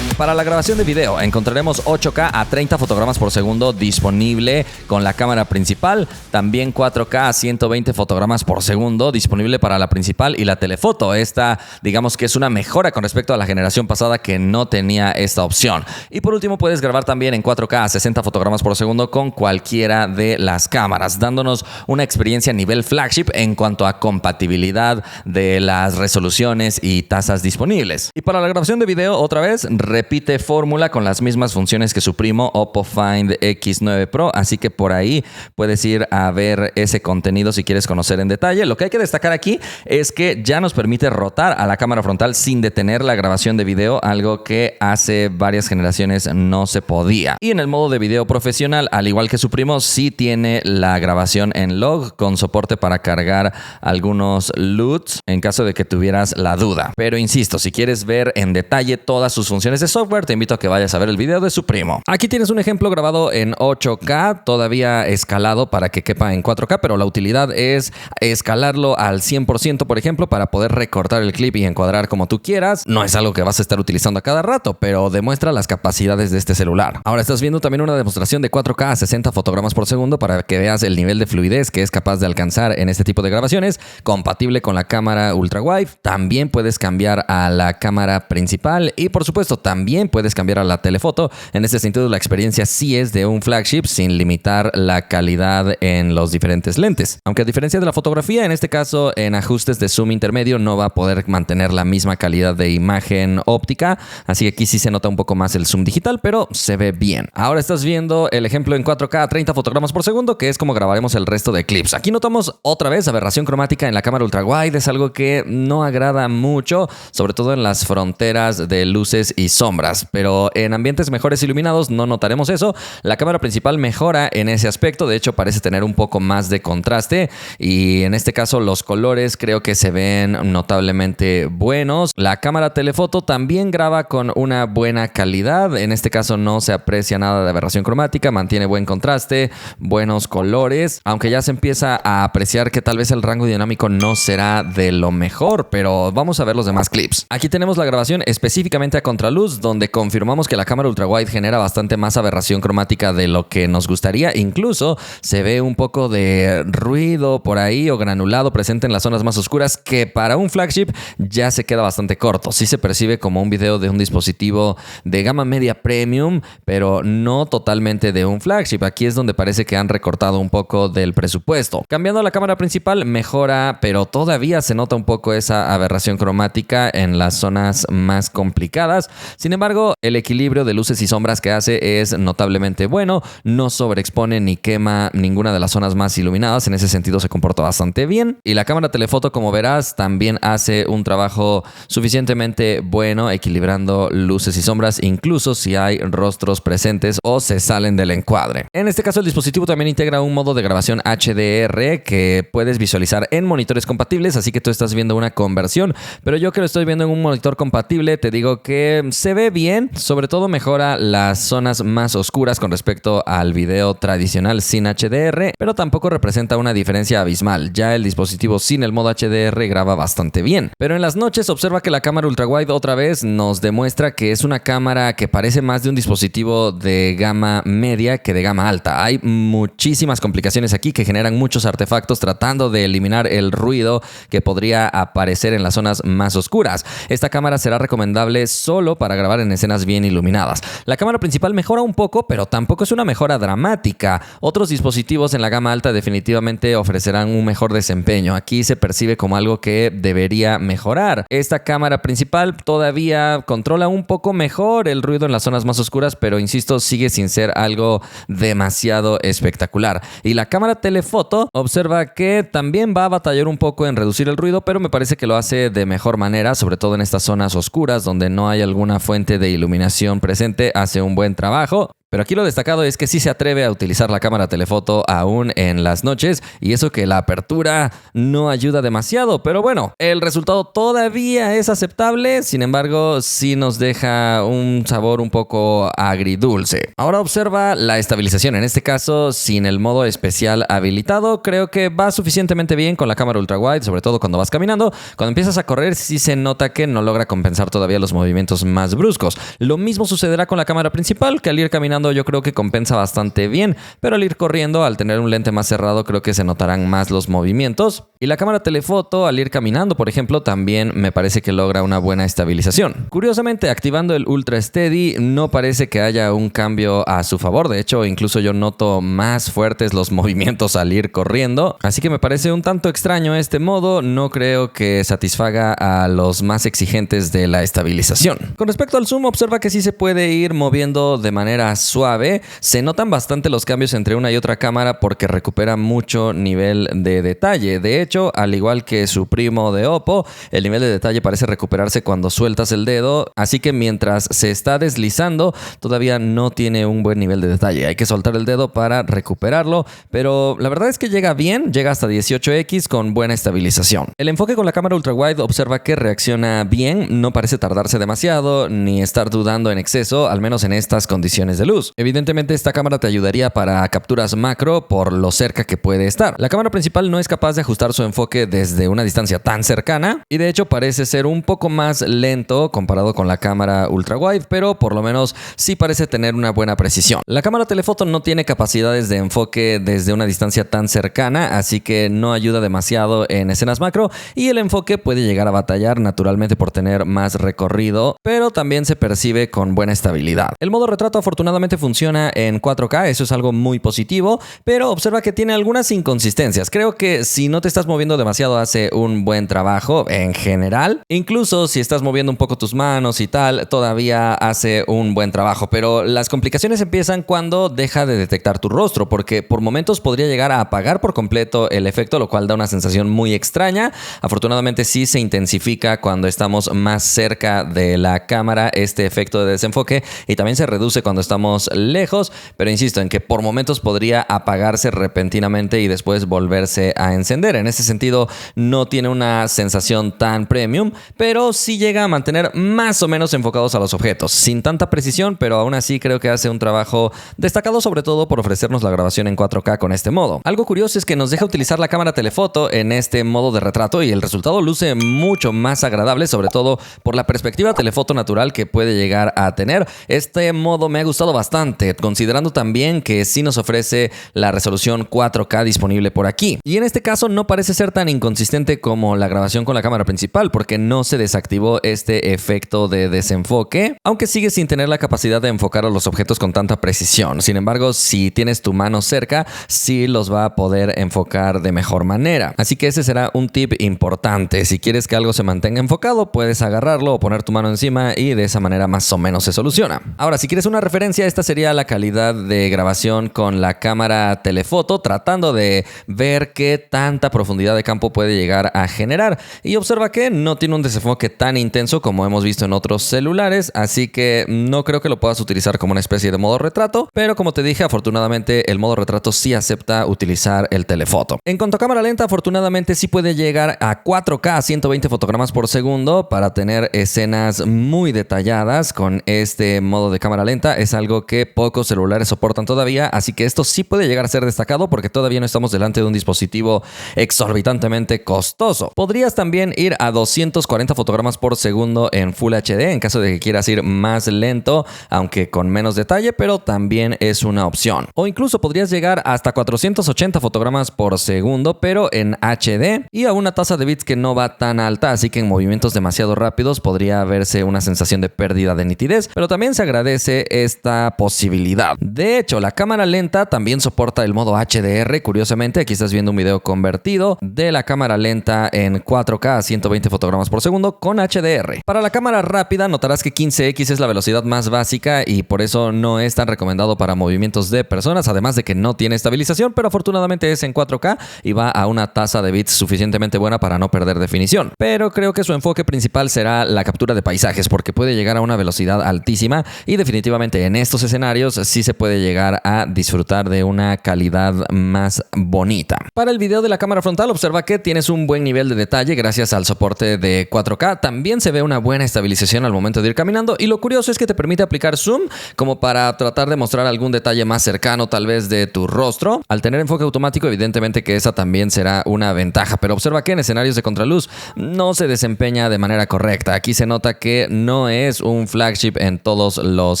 Para la grabación de video encontraremos 8K a 30 fotogramas por segundo disponible con la cámara principal, también 4K a 120 fotogramas por segundo disponible para la principal y la telefoto. Esta, digamos que es una mejora con respecto a la generación pasada que no tenía esta opción. Y por último, puedes grabar también en 4K a 60 fotogramas por segundo con cualquiera de las cámaras, dándonos una experiencia a nivel flagship en cuanto a compatibilidad de las resoluciones y tasas disponibles. Y para la grabación de video, otra vez, repite fórmula con las mismas funciones que su primo Oppo Find X9 Pro, así que por ahí puedes ir a ver ese contenido si quieres conocer en detalle. Lo que hay que destacar aquí es que ya nos permite rotar a la cámara frontal sin detener la grabación de video, algo que hace varias generaciones no se podía. Y en el modo de video profesional, al igual que su primo, sí tiene la grabación en log con soporte para cargar algunos LUTs en caso de que tuvieras la duda. Pero insisto, si quieres ver en detalle todas sus funciones de software, te invito a que vayas a ver el video de su primo. Aquí tienes un ejemplo grabado en 8K, todavía escalado para que quepa en 4K, pero la utilidad es escalarlo al 100%, por ejemplo, para poder recortar el clip y encuadrar como tú quieras. No es algo que vas a estar utilizando a cada rato, pero demuestra las capacidades de este celular. Ahora estás viendo también una demostración de 4K a 60 fotogramas por segundo para que veas el nivel de fluidez que es capaz de alcanzar en este tipo de grabaciones, compatible con la cámara ultra wide. También puedes cambiar a la cámara principal y por supuesto también puedes cambiar a la telefoto. En este sentido, la experiencia sí es de un flagship sin limitar la calidad en los diferentes lentes. Aunque a diferencia de la fotografía, en este caso en ajustes de zoom intermedio no va a poder mantener la misma calidad de imagen óptica, así que aquí sí se nota un poco más el zoom digital, pero se ve bien. Ahora estás viendo el ejemplo en 4K a 30 fotogramas por segundo, que es como grabaremos el resto de clips. Aquí notamos otra vez aberración cromática en la cámara ultra wide, es algo que no agrada mucho, sobre todo en las fronteras de luces y sombras, pero en ambientes mejores iluminados no notaremos eso. La cámara principal mejora en ese aspecto, de hecho parece tener un poco más de contraste y en este caso los colores creo que se ven notablemente buenos. La cámara telefoto también graba con una buena calidad, en este caso no se aprecia nada de aberración cromática, mantiene buen contraste, buenos colores, aunque ya se empieza a apreciar que tal vez el rango dinámico no será de lo mejor, pero vamos a ver los demás clips. Aquí tenemos la grabación específicamente a contraluz, donde confirmamos que la cámara ultra wide genera bastante más aberración cromática de lo que nos gustaría. Incluso se ve un poco de ruido por ahí o granulado presente en las zonas más oscuras, que para un flagship ya se queda bastante corto. Sí se percibe como un video de un dispositivo de gama media premium, pero no totalmente de un flagship. Aquí es donde parece que han recortado un poco del presupuesto. Cambiando a la cámara principal mejora, pero todavía se nota un poco esa aberración cromática en las zonas más complicadas. Sin embargo, el equilibrio de luces y sombras que hace es notablemente bueno, no sobreexpone ni quema ninguna de las zonas más iluminadas, en ese sentido se comporta bastante bien. Y la cámara telefoto, como verás, también hace un trabajo suficientemente bueno equilibrando luces y sombras, incluso si hay rostros presentes o se salen del encuadre. En este caso, el dispositivo también integra un modo de grabación HDR que puedes visualizar en monitores compatibles, así que tú estás viendo una conversión, pero yo que lo estoy viendo en un monitor compatible, te digo que se ve bien, sobre todo mejora las zonas más oscuras con respecto al video tradicional sin HDR, pero tampoco representa una diferencia abismal. Ya el dispositivo sin el modo HDR graba bastante bien. Pero en las noches observa que la cámara ultra wide otra vez nos demuestra que es una cámara que parece más de un dispositivo de gama media que de gama alta. Hay muchísimas complicaciones aquí que generan muchos artefactos tratando de eliminar el ruido que podría aparecer en las zonas más oscuras. Esta cámara será recomendable solo para grabar en escenas bien iluminadas. La cámara principal mejora un poco, pero tampoco es una mejora dramática. Otros dispositivos en la gama alta definitivamente ofrecerán un mejor desempeño. Aquí se percibe como algo que debería mejorar. Esta cámara principal todavía controla un poco mejor el ruido en las zonas más oscuras, pero insisto, sigue sin ser algo demasiado espectacular. Y la cámara telefoto observa que también va a batallar un poco en reducir el ruido, pero me parece que lo hace de mejor manera, sobre todo en estas zonas oscuras donde no hay alguna fuente de iluminación presente, hace un buen trabajo. Pero aquí lo destacado es que sí se atreve a utilizar la cámara telefoto aún en las noches, y eso que la apertura no ayuda demasiado, pero bueno, el resultado todavía es aceptable. Sin embargo, sí nos deja un sabor un poco agridulce. Ahora observa la estabilización, en este caso sin el modo especial habilitado. Creo que va suficientemente bien con la cámara ultra wide, sobre todo cuando vas caminando. Cuando empiezas a correr sí se nota que no logra compensar todavía los movimientos más bruscos. Lo mismo sucederá con la cámara principal, que al ir caminando yo creo que compensa bastante bien, pero al ir corriendo, al tener un lente más cerrado, creo que se notarán más los movimientos. Y la cámara telefoto, al ir caminando, por ejemplo, también me parece que logra una buena estabilización. Curiosamente, activando el Ultra Steady, no parece que haya un cambio a su favor. De hecho, incluso yo noto más fuertes los movimientos al ir corriendo. Así que me parece un tanto extraño este modo. No creo que satisfaga a los más exigentes de la estabilización. Con respecto al zoom, observa que sí se puede ir moviendo de manera suave. Se notan bastante los cambios entre una y otra cámara porque recupera mucho nivel de detalle. De hecho, al igual que su primo de Oppo, el nivel de detalle parece recuperarse cuando sueltas el dedo, así que mientras se está deslizando, todavía no tiene un buen nivel de detalle. Hay que soltar el dedo para recuperarlo, pero la verdad es que llega bien, llega hasta 18x con buena estabilización. El enfoque con la cámara ultra wide observa que reacciona bien, no parece tardarse demasiado, ni estar dudando en exceso, al menos en estas condiciones de luz. Evidentemente esta cámara te ayudaría para capturas macro por lo cerca que puede estar. La cámara principal no es capaz de ajustar su enfoque desde una distancia tan cercana y de hecho parece ser un poco más lento comparado con la cámara ultra wide, pero por lo menos sí parece tener una buena precisión. La cámara telefoto no tiene capacidades de enfoque desde una distancia tan cercana, así que no ayuda demasiado en escenas macro y el enfoque puede llegar a batallar naturalmente por tener más recorrido, pero también se percibe con buena estabilidad. El modo retrato afortunadamente funciona en 4K, eso es algo muy positivo, pero observa que tiene algunas inconsistencias. Creo que si no te estás moviendo demasiado hace un buen trabajo en general. Incluso si estás moviendo un poco tus manos y tal, todavía hace un buen trabajo, pero las complicaciones empiezan cuando deja de detectar tu rostro, porque por momentos podría llegar a apagar por completo el efecto, lo cual da una sensación muy extraña. Afortunadamente sí se intensifica cuando estamos más cerca de la cámara este efecto de desenfoque y también se reduce cuando estamos lejos, pero insisto en que por momentos podría apagarse repentinamente y después volverse a encender. En ese sentido no tiene una sensación tan premium, pero sí llega a mantener más o menos enfocados a los objetos, sin tanta precisión, pero aún así creo que hace un trabajo destacado, sobre todo por ofrecernos la grabación en 4K con este modo. Algo curioso es que nos deja utilizar la cámara telefoto en este modo de retrato y el resultado luce mucho más agradable, sobre todo por la perspectiva telefoto natural que puede llegar a tener. Este modo me ha gustado bastante, considerando también que sí nos ofrece la resolución 4K disponible por aquí. Y en este caso no parece ser tan inconsistente como la grabación con la cámara principal, porque no se desactivó este efecto de desenfoque, aunque sigue sin tener la capacidad de enfocar a los objetos con tanta precisión. Sin embargo, si tienes tu mano cerca, sí los va a poder enfocar de mejor manera. Así que ese será un tip importante. Si quieres que algo se mantenga enfocado, puedes agarrarlo o poner tu mano encima y de esa manera más o menos se soluciona. Ahora, si quieres una referencia, esta sería la calidad de grabación con la cámara telefoto, tratando de ver qué tanta profundidad de campo puede llegar a generar. Y observa que no tiene un desenfoque tan intenso como hemos visto en otros celulares, así que no creo que lo puedas utilizar como una especie de modo retrato, pero como te dije, afortunadamente el modo retrato sí acepta utilizar el telefoto. En cuanto a cámara lenta, afortunadamente sí puede llegar a 4K a 120 fotogramas por segundo para tener escenas muy detalladas con este modo de cámara lenta. Es algo que pocos celulares soportan todavía, así que esto sí puede llegar a ser destacado porque todavía no estamos delante de un dispositivo exorbitantemente costoso. Podrías también ir a 240 fotogramas por segundo en Full HD en caso de que quieras ir más lento, aunque con menos detalle, pero también es una opción. O incluso podrías llegar hasta 480 fotogramas por segundo, pero en HD y a una tasa de bits que no va tan alta, así que en movimientos demasiado rápidos podría verse una sensación de pérdida de nitidez, pero también se agradece esta posibilidad. De hecho, la cámara lenta también soporta el modo HDR. Curiosamente, aquí estás viendo un video convertido de la cámara lenta en 4K a 120 fotogramas por segundo con HDR. Para la cámara rápida notarás que 15x es la velocidad más básica y por eso no es tan recomendado para movimientos de personas, además de que no tiene estabilización, pero afortunadamente es en 4K y va a una tasa de bits suficientemente buena para no perder definición. Pero creo que su enfoque principal será la captura de paisajes, porque puede llegar a una velocidad altísima y definitivamente en estos escenarios sí se puede llegar a disfrutar de una calidad más bonita. Para el video de la cámara frontal, observa que tienes un buen nivel de detalle gracias al soporte de 4K. También se ve una buena estabilización al momento de ir caminando y lo curioso es que te permite aplicar zoom como para tratar de mostrar algún detalle más cercano tal vez de tu rostro. Al tener enfoque automático, evidentemente que esa también será una ventaja, pero observa que en escenarios de contraluz no se desempeña de manera correcta. Aquí se nota que no es un flagship en todos los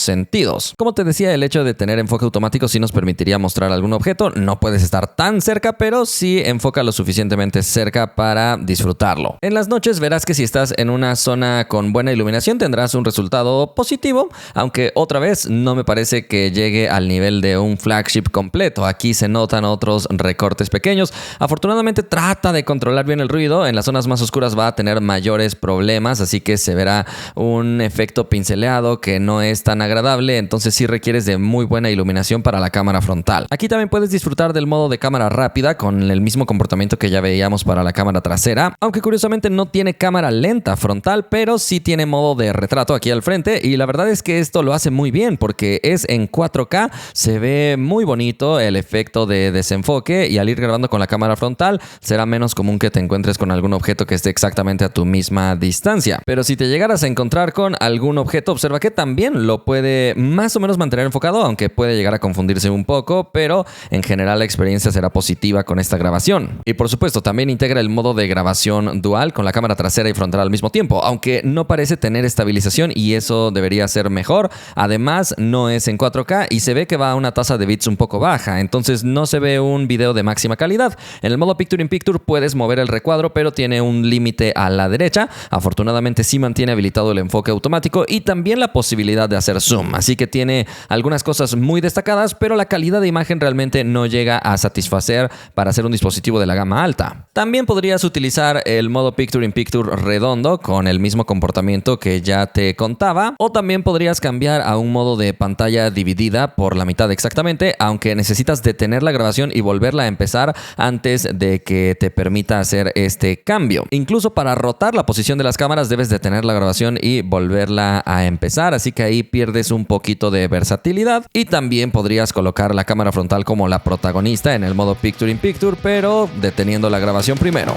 sentidos. Como te decía, el hecho de tener enfoque automático sí nos permitiría mostrar algún objeto. No puedes estar tan cerca, pero sí enfoca lo suficientemente cerca para disfrutarlo. En las noches verás que si estás en una zona con buena iluminación tendrás un resultado positivo, aunque otra vez no me parece que llegue al nivel de un flagship completo. Aquí se notan otros recortes pequeños. Afortunadamente trata de controlar bien el ruido. En las zonas más oscuras va a tener mayores problemas, así que se verá un efecto pinceleado que no es tan agradable, entonces sí requieres de muy buena iluminación para la cámara frontal. Aquí también puedes disfrutar del modo de cámara rápida con el mismo comportamiento procesamiento que ya veíamos para la cámara trasera, aunque curiosamente no tiene cámara lenta frontal, pero sí tiene modo de retrato aquí al frente, y la verdad es que esto lo hace muy bien porque es en 4K, se ve muy bonito el efecto de desenfoque, y al ir grabando con la cámara frontal será menos común que te encuentres con algún objeto que esté exactamente a tu misma distancia. Pero si te llegaras a encontrar con algún objeto, observa que también lo puede más o menos mantener enfocado, aunque puede llegar a confundirse un poco, pero en general la experiencia será positiva con esta grabación. Y por supuesto también integra el modo de grabación dual con la cámara trasera y frontal al mismo tiempo, aunque no parece tener estabilización y eso debería ser mejor. Además no es en 4K y se ve que va a una tasa de bits un poco baja, entonces no se ve un video de máxima calidad. En el modo Picture in Picture puedes mover el recuadro, pero tiene un límite a la derecha. Afortunadamente sí mantiene habilitado el enfoque automático y también la posibilidad de hacer zoom, así que tiene algunas cosas muy destacadas, pero la calidad de imagen realmente no llega a satisfacer para ser un dispositivo de la gama alta. También podrías utilizar el modo Picture in Picture redondo con el mismo comportamiento que ya te contaba, o también podrías cambiar a un modo de pantalla dividida por la mitad exactamente, aunque necesitas detener la grabación y volverla a empezar antes de que te permita hacer este cambio. Incluso para rotar la posición de las cámaras debes detener la grabación y volverla a empezar, así que ahí pierdes un poquito de versatilidad. Y también podrías colocar la cámara frontal como la protagonista en el modo Picture in Picture, pero deteniendo la grabación primero.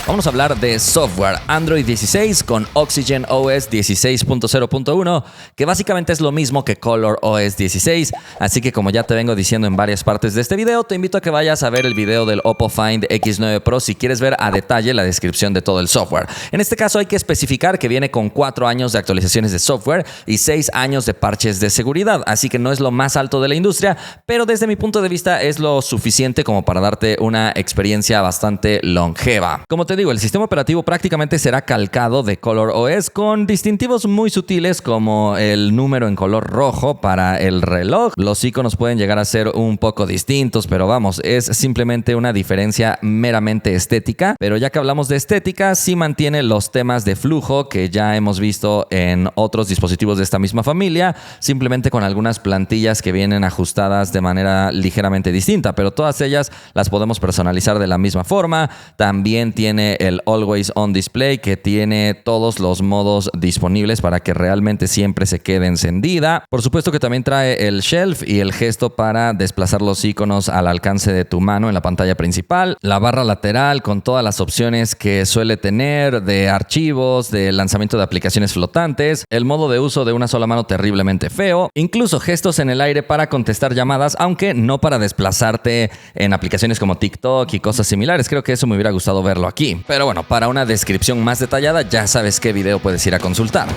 Vamos a hablar de software. Android 16 con Oxygen OS 16.0.1, que básicamente es lo mismo que Color OS 16. Así que como ya te vengo diciendo en varias partes de este video, te invito a que vayas a ver el video del Oppo Find X9 Pro si quieres ver a detalle la descripción de todo el software. En este caso hay que especificar que viene con 4 años de actualizaciones de software y 6 años de parches de seguridad. Así que no es lo más alto de la industria, pero desde mi punto de vista es lo suficiente como para darte una experiencia bastante longeva. Como te digo, el sistema operativo prácticamente será calcado de Color OS con distintivos muy sutiles como el número en color rojo para el reloj. Los iconos pueden llegar a ser un poco distintos, pero vamos, es simplemente una diferencia meramente estética. Pero ya que hablamos de estética, sí mantiene los temas de flujo que ya hemos visto en otros dispositivos de esta misma familia, simplemente con algunas plantillas que vienen ajustadas de manera ligeramente distinta, pero todas ellas las podemos personalizar de la misma forma. También tiene el Always On Display, que tiene todos los modos disponibles para que realmente siempre se quede encendida. Por supuesto que también trae el shelf y el gesto para desplazar los iconos al alcance de tu mano en la pantalla principal. La barra lateral con todas las opciones que suele tener de archivos, de lanzamiento de aplicaciones flotantes, el modo de uso de una sola mano terriblemente feo, incluso gestos en el aire para contestar llamadas, aunque no para desplazarte en aplicaciones como TikTok y cosas similares. Creo que eso me hubiera gustado verlo aquí. Pero bueno, para una descripción más detallada ya sabes qué video puedes ir a consultar.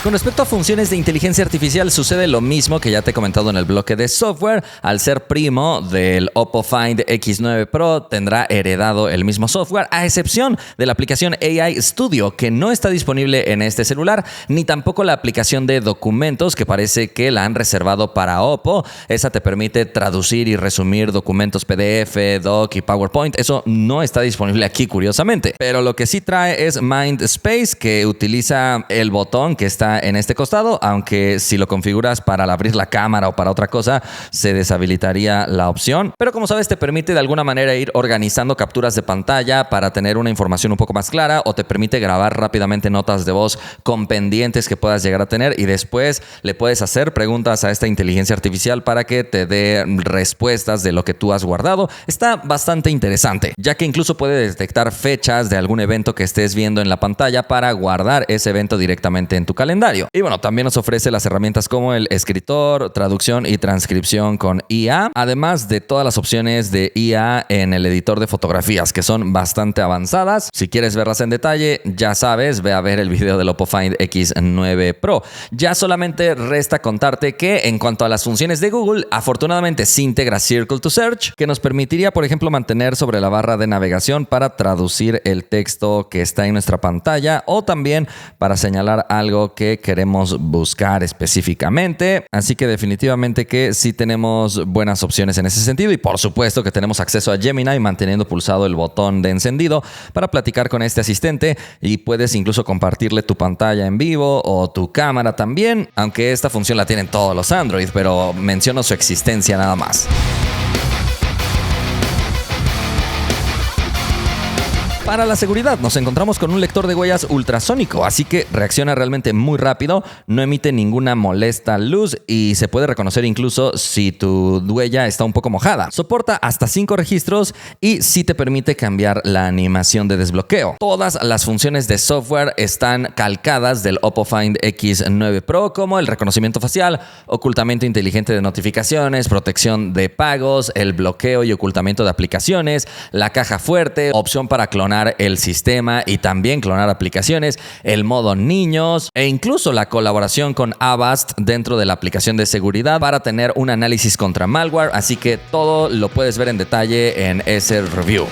Con respecto a funciones de inteligencia artificial, sucede lo mismo que ya te he comentado en el bloque de software. Al ser primo del Oppo Find X9 Pro, tendrá heredado el mismo software, a excepción de la aplicación AI Studio, que no está disponible en este celular, ni tampoco la aplicación de documentos, que parece que la han reservado para Oppo. Esa te permite traducir y resumir documentos PDF, Doc y PowerPoint. Eso no está disponible aquí, curiosamente. Pero lo que sí trae es MindSpace, que utiliza el botón que está en este costado, aunque si lo configuras para abrir la cámara o para otra cosa, se deshabilitaría la opción. Pero como sabes, te permite de alguna manera ir organizando capturas de pantalla para tener una información un poco más clara, o te permite grabar rápidamente notas de voz con pendientes que puedas llegar a tener, y después le puedes hacer preguntas a esta inteligencia artificial para que te dé respuestas de lo que tú has guardado. Está bastante interesante, ya que incluso puede detectar fechas de algún evento que estés viendo en la pantalla para guardar ese evento directamente en tu calendario. Y bueno, también nos ofrece las herramientas como el escritor, traducción y transcripción con IA, además de todas las opciones de IA en el editor de fotografías, que son bastante avanzadas. Si quieres verlas en detalle, ya sabes, ve a ver el video del Oppo Find X9 Pro. Ya solamente resta contarte que en cuanto a las funciones de Google, afortunadamente sí integra Circle to Search, que nos permitiría, por ejemplo, mantener sobre la barra de navegación para traducir el texto que está en nuestra pantalla, o también para señalar algo que que queremos buscar específicamente. Así que definitivamente que sí tenemos buenas opciones en ese sentido y por supuesto que tenemos acceso a Gemini manteniendo pulsado el botón de encendido para platicar con este asistente y puedes incluso compartirle tu pantalla en vivo o tu cámara también, aunque esta función la tienen todos los Android, pero menciono su existencia nada más. Para la seguridad, nos encontramos con un lector de huellas ultrasónico, así que reacciona realmente muy rápido, no emite ninguna molesta luz y se puede reconocer incluso si tu huella está un poco mojada. Soporta hasta 5 registros y sí te permite cambiar la animación de desbloqueo. Todas las funciones de software están calcadas del Oppo Find X9 Pro, como el reconocimiento facial, ocultamiento inteligente de notificaciones, protección de pagos, el bloqueo y ocultamiento de aplicaciones, la caja fuerte, opción para clonar el sistema y también clonar aplicaciones, el modo niños e incluso la colaboración con Avast dentro de la aplicación de seguridad para tener un análisis contra malware, así que todo lo puedes ver en detalle en ese review.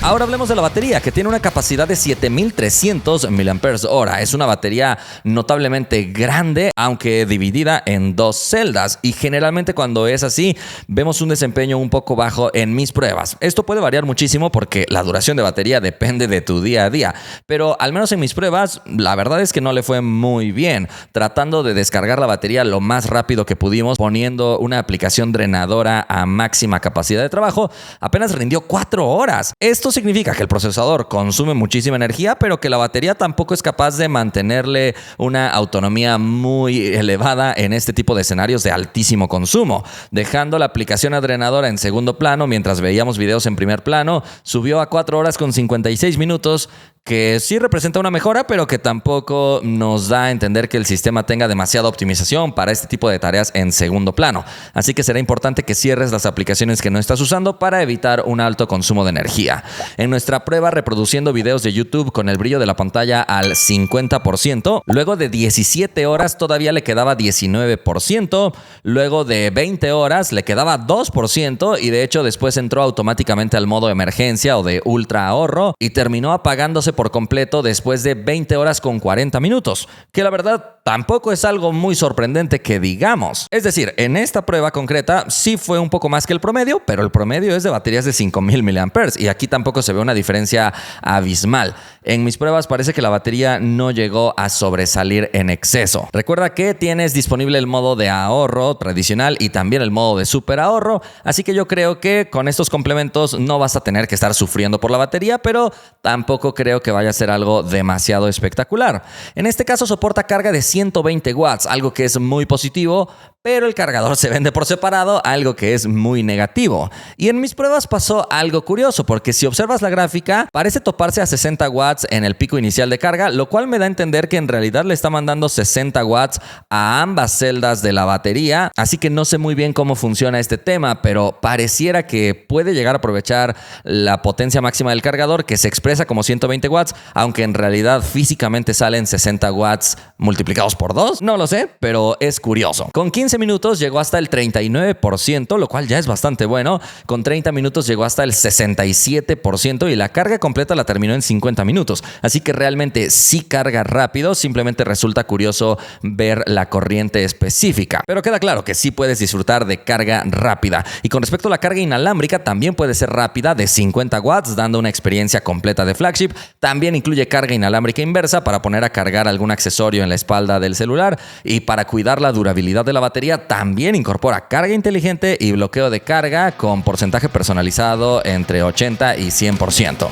Ahora hablemos de la batería, que tiene una capacidad de 7300 mAh. Es una batería notablemente grande, aunque dividida en 2 celdas. Y generalmente cuando es así, vemos un desempeño un poco bajo en mis pruebas. Esto puede variar muchísimo porque la duración de batería depende de tu día a día. Pero al menos en mis pruebas, la verdad es que no le fue muy bien. Tratando de descargar la batería lo más rápido que pudimos, poniendo una aplicación drenadora a máxima capacidad de trabajo, apenas rindió 4 horas. Esto significa que el procesador consume muchísima energía, pero que la batería tampoco es capaz de mantenerle una autonomía muy elevada en este tipo de escenarios de altísimo consumo. Dejando la aplicación adrenadora en segundo plano mientras veíamos videos en primer plano, subió a 4 horas con 56 minutos, que sí representa una mejora, pero que tampoco nos da a entender que el sistema tenga demasiada optimización para este tipo de tareas en segundo plano. Así que será importante que cierres las aplicaciones que no estás usando para evitar un alto consumo de energía. En nuestra prueba reproduciendo videos de YouTube con el brillo de la pantalla al 50%, luego de 17 horas todavía le quedaba 19%, luego de 20 horas le quedaba 2% y de hecho después entró automáticamente al modo emergencia o de ultra ahorro y terminó apagándose por completo después de 20 horas con 40 minutos, que la verdad tampoco es algo muy sorprendente que digamos. Es decir, en esta prueba concreta sí fue un poco más que el promedio, pero el promedio es de baterías de 5000 mAh y aquí tampoco se ve una diferencia abismal. En mis pruebas parece que la batería no llegó a sobresalir en exceso. Recuerda que tienes disponible el modo de ahorro tradicional y también el modo de super ahorro, así que yo creo que con estos complementos no vas a tener que estar sufriendo por la batería, pero tampoco creo que vaya a ser algo demasiado espectacular. En este caso soporta carga de 120 watts, algo que es muy positivo, pero el cargador se vende por separado, algo que es muy negativo. Y en mis pruebas pasó algo curioso, porque si observas la gráfica, parece toparse a 60 watts en el pico inicial de carga, lo cual me da a entender que en realidad le está mandando 60 watts a ambas celdas de la batería, así que no sé muy bien cómo funciona este tema, pero pareciera que puede llegar a aprovechar la potencia máxima del cargador, que se expresa como 120 watts, aunque en realidad físicamente salen 60 watts multiplicados por 2, no lo sé, pero es curioso. Con 15 minutos llegó hasta el 39%, lo cual ya es bastante bueno. Con 30 minutos llegó hasta el 67% y la carga completa la terminó en 50 minutos. Así que realmente sí carga rápido, simplemente resulta curioso ver la corriente específica. Pero queda claro que sí puedes disfrutar de carga rápida. Y con respecto a la carga inalámbrica, también puede ser rápida de 50 watts, dando una experiencia completa de flagship. También incluye carga inalámbrica inversa para poner a cargar algún accesorio en la espalda del celular. Y para cuidar la durabilidad de la batería, también incorpora carga inteligente y bloqueo de carga con porcentaje personalizado entre 80 y 100%.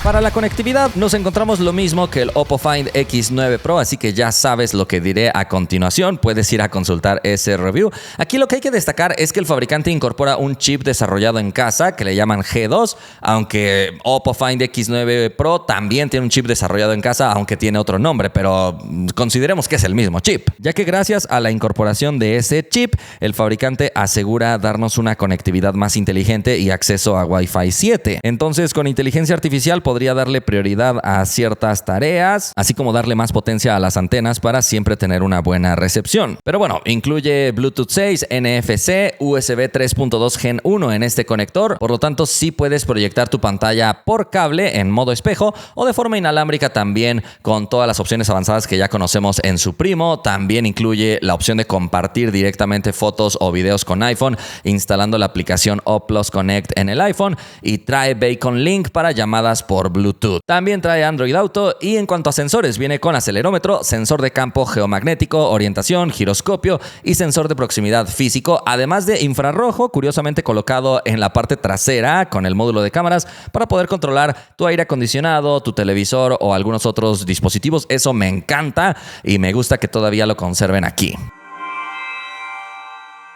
Para la conectividad nos encontramos lo mismo que el Oppo Find X9 Pro, así que ya sabes lo que diré a continuación, puedes ir a consultar ese review. Aquí lo que hay que destacar es que el fabricante incorpora un chip desarrollado en casa que le llaman G2, aunque Oppo Find X9 Pro también tiene un chip desarrollado en casa, aunque tiene otro nombre, pero consideremos que es el mismo chip, ya que gracias a la incorporación de ese chip, el fabricante asegura darnos una conectividad más inteligente y acceso a Wi-Fi 7. Entonces, con inteligencia artificial podemos podría darle prioridad a ciertas tareas, así como darle más potencia a las antenas para siempre tener una buena recepción. Pero bueno, incluye Bluetooth 6, NFC, USB 3.2 Gen 1 en este conector, por lo tanto sí puedes proyectar tu pantalla por cable en modo espejo o de forma inalámbrica también, con todas las opciones avanzadas que ya conocemos en su primo. También incluye la opción de compartir directamente fotos o videos con iPhone instalando la aplicación Oplus Connect en el iPhone, y trae Beacon Link para llamadas por Bluetooth. También trae Android Auto, y en cuanto a sensores, viene con acelerómetro, sensor de campo geomagnético, orientación, giroscopio y sensor de proximidad físico, además de infrarrojo, curiosamente colocado en la parte trasera con el módulo de cámaras para poder controlar tu aire acondicionado, tu televisor o algunos otros dispositivos. Eso me encanta y me gusta que todavía lo conserven aquí.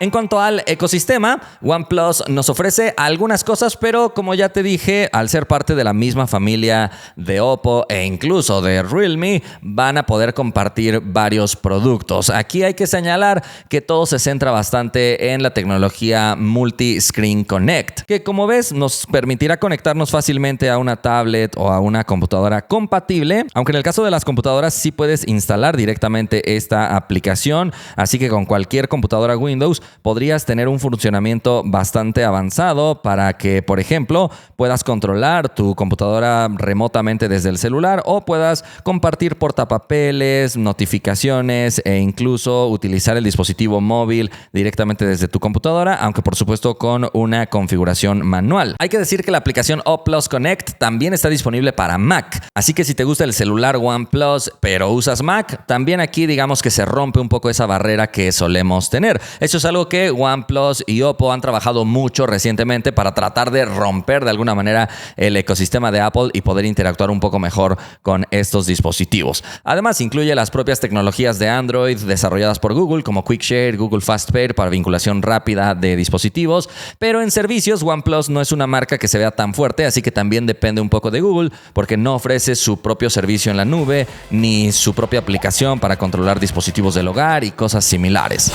En cuanto al ecosistema, OnePlus nos ofrece algunas cosas, pero como ya te dije, al ser parte de la misma familia de Oppo e incluso de Realme, van a poder compartir varios productos. Aquí hay que señalar que todo se centra bastante en la tecnología Multi-Screen Connect, que como ves nos permitirá conectarnos fácilmente a una tablet o a una computadora compatible, aunque en el caso de las computadoras sí puedes instalar directamente esta aplicación, así que con cualquier computadora Windows podrías tener un funcionamiento bastante avanzado para que, por ejemplo, puedas controlar tu computadora remotamente desde el celular o puedas compartir portapapeles, notificaciones e incluso utilizar el dispositivo móvil directamente desde tu computadora, aunque por supuesto con una configuración manual. Hay que decir que la aplicación Oplus Connect también está disponible para Mac, así que si te gusta el celular OnePlus pero usas Mac, también aquí digamos que se rompe un poco esa barrera que solemos tener. Eso es algo que OnePlus y Oppo han trabajado mucho recientemente para tratar de romper de alguna manera el ecosistema de Apple y poder interactuar un poco mejor con estos dispositivos. Además, incluye las propias tecnologías de Android desarrolladas por Google, como QuickShare, Google FastPair para vinculación rápida de dispositivos, pero en servicios OnePlus no es una marca que se vea tan fuerte, así que también depende un poco de Google, porque no ofrece su propio servicio en la nube ni su propia aplicación para controlar dispositivos del hogar y cosas similares.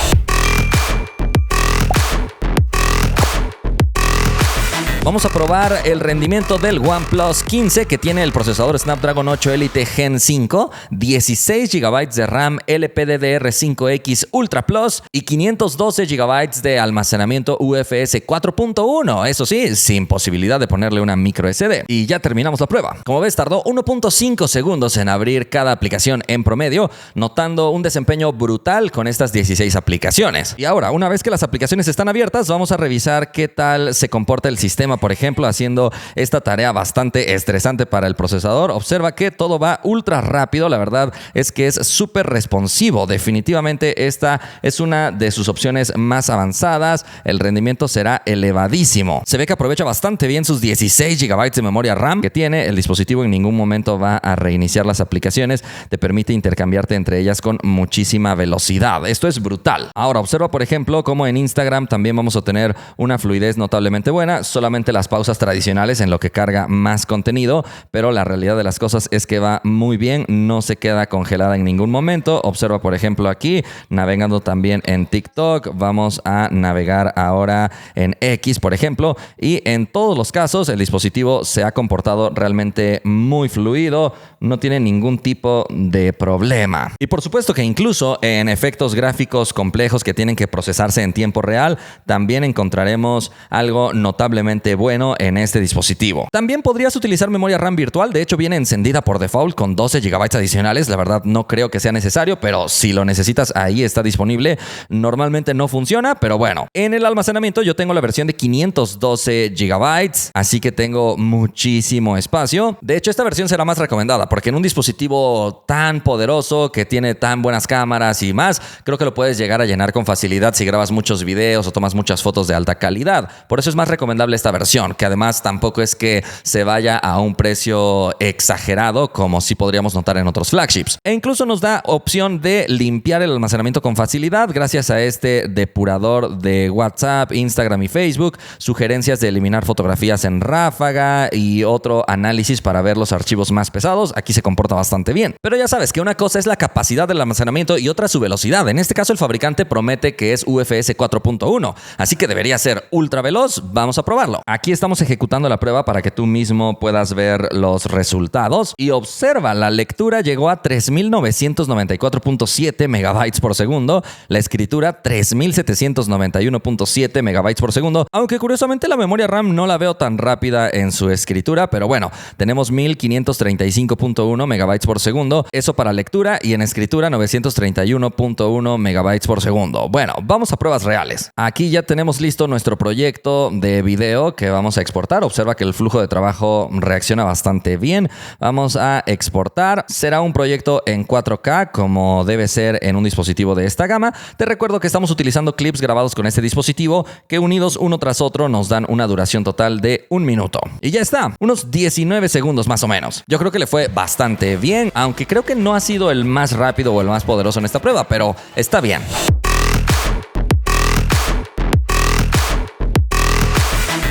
Vamos a probar el rendimiento del OnePlus 15, que tiene el procesador Snapdragon 8 Elite Gen 5, 16 GB de RAM LPDDR5X Ultra Plus y 512 GB de almacenamiento UFS 4.1. Eso sí, sin posibilidad de ponerle una micro SD. Y ya terminamos la prueba. Como ves, tardó 1.5 segundos en abrir cada aplicación en promedio, notando un desempeño brutal con estas 16 aplicaciones. Y ahora, una vez que las aplicaciones están abiertas, vamos a revisar qué tal se comporta el sistema, por ejemplo, haciendo esta tarea bastante estresante para el procesador. Observa que todo va ultra rápido. La verdad es que es súper responsivo. Definitivamente esta es una de sus opciones más avanzadas. El rendimiento será elevadísimo. Se ve que aprovecha bastante bien sus 16 GB de memoria RAM que tiene. El dispositivo en ningún momento va a reiniciar las aplicaciones. Te permite intercambiarte entre ellas con muchísima velocidad. Esto es brutal. Ahora, observa, por ejemplo, cómo en Instagram también vamos a tener una fluidez notablemente buena. Solamente las pausas tradicionales en lo que carga más contenido, pero la realidad de las cosas es que va muy bien, no se queda congelada en ningún momento. Observa, por ejemplo, aquí, navegando también en TikTok, vamos a navegar ahora en X, por ejemplo, y en todos los casos el dispositivo se ha comportado realmente muy fluido, no tiene ningún tipo de problema. Y por supuesto que incluso en efectos gráficos complejos que tienen que procesarse en tiempo real, también encontraremos algo notablemente bueno en este dispositivo. También podrías utilizar memoria RAM virtual. De hecho, viene encendida por default con 12 GB adicionales. La verdad no creo que sea necesario, pero si lo necesitas, ahí está disponible. Normalmente no funciona, pero bueno. En el almacenamiento yo tengo la versión de 512 GB, así que tengo muchísimo espacio. De hecho, esta versión será más recomendada porque en un dispositivo tan poderoso que tiene tan buenas cámaras y más, creo que lo puedes llegar a llenar con facilidad si grabas muchos videos o tomas muchas fotos de alta calidad. Por eso es más recomendable esta versión, que además tampoco es que se vaya a un precio exagerado como sí podríamos notar en otros flagships. E incluso nos da opción de limpiar el almacenamiento con facilidad gracias a este depurador de WhatsApp, Instagram y Facebook, sugerencias de eliminar fotografías en ráfaga y otro análisis para ver los archivos más pesados. Aquí se comporta bastante bien. Pero ya sabes que una cosa es la capacidad del almacenamiento y otra su velocidad. En este caso el fabricante promete que es UFS 4.1, así que debería ser ultra veloz. Vamos a probarlo. Aquí estamos ejecutando la prueba para que tú mismo puedas ver los resultados. Y observa, la lectura llegó a 3.994.7 megabytes por segundo. La escritura 3.791.7 megabytes por segundo. Aunque curiosamente la memoria RAM no la veo tan rápida en su escritura. Pero bueno, tenemos 1.535.1 megabytes por segundo. Eso para lectura, y en escritura 931.1 megabytes por segundo. Bueno, vamos a pruebas reales. Aquí ya tenemos listo nuestro proyecto de video que vamos a exportar. Observa que el flujo de trabajo reacciona bastante bien. Vamos a exportar. Será un proyecto en 4K como debe ser en un dispositivo de esta gama. Te recuerdo que estamos utilizando clips grabados con este dispositivo que unidos uno tras otro nos dan una duración total de 1 minuto. Y ya está, unos 19 segundos más o menos. Yo creo que le fue bastante bien, aunque creo que no ha sido el más rápido o el más poderoso en esta prueba, pero está bien.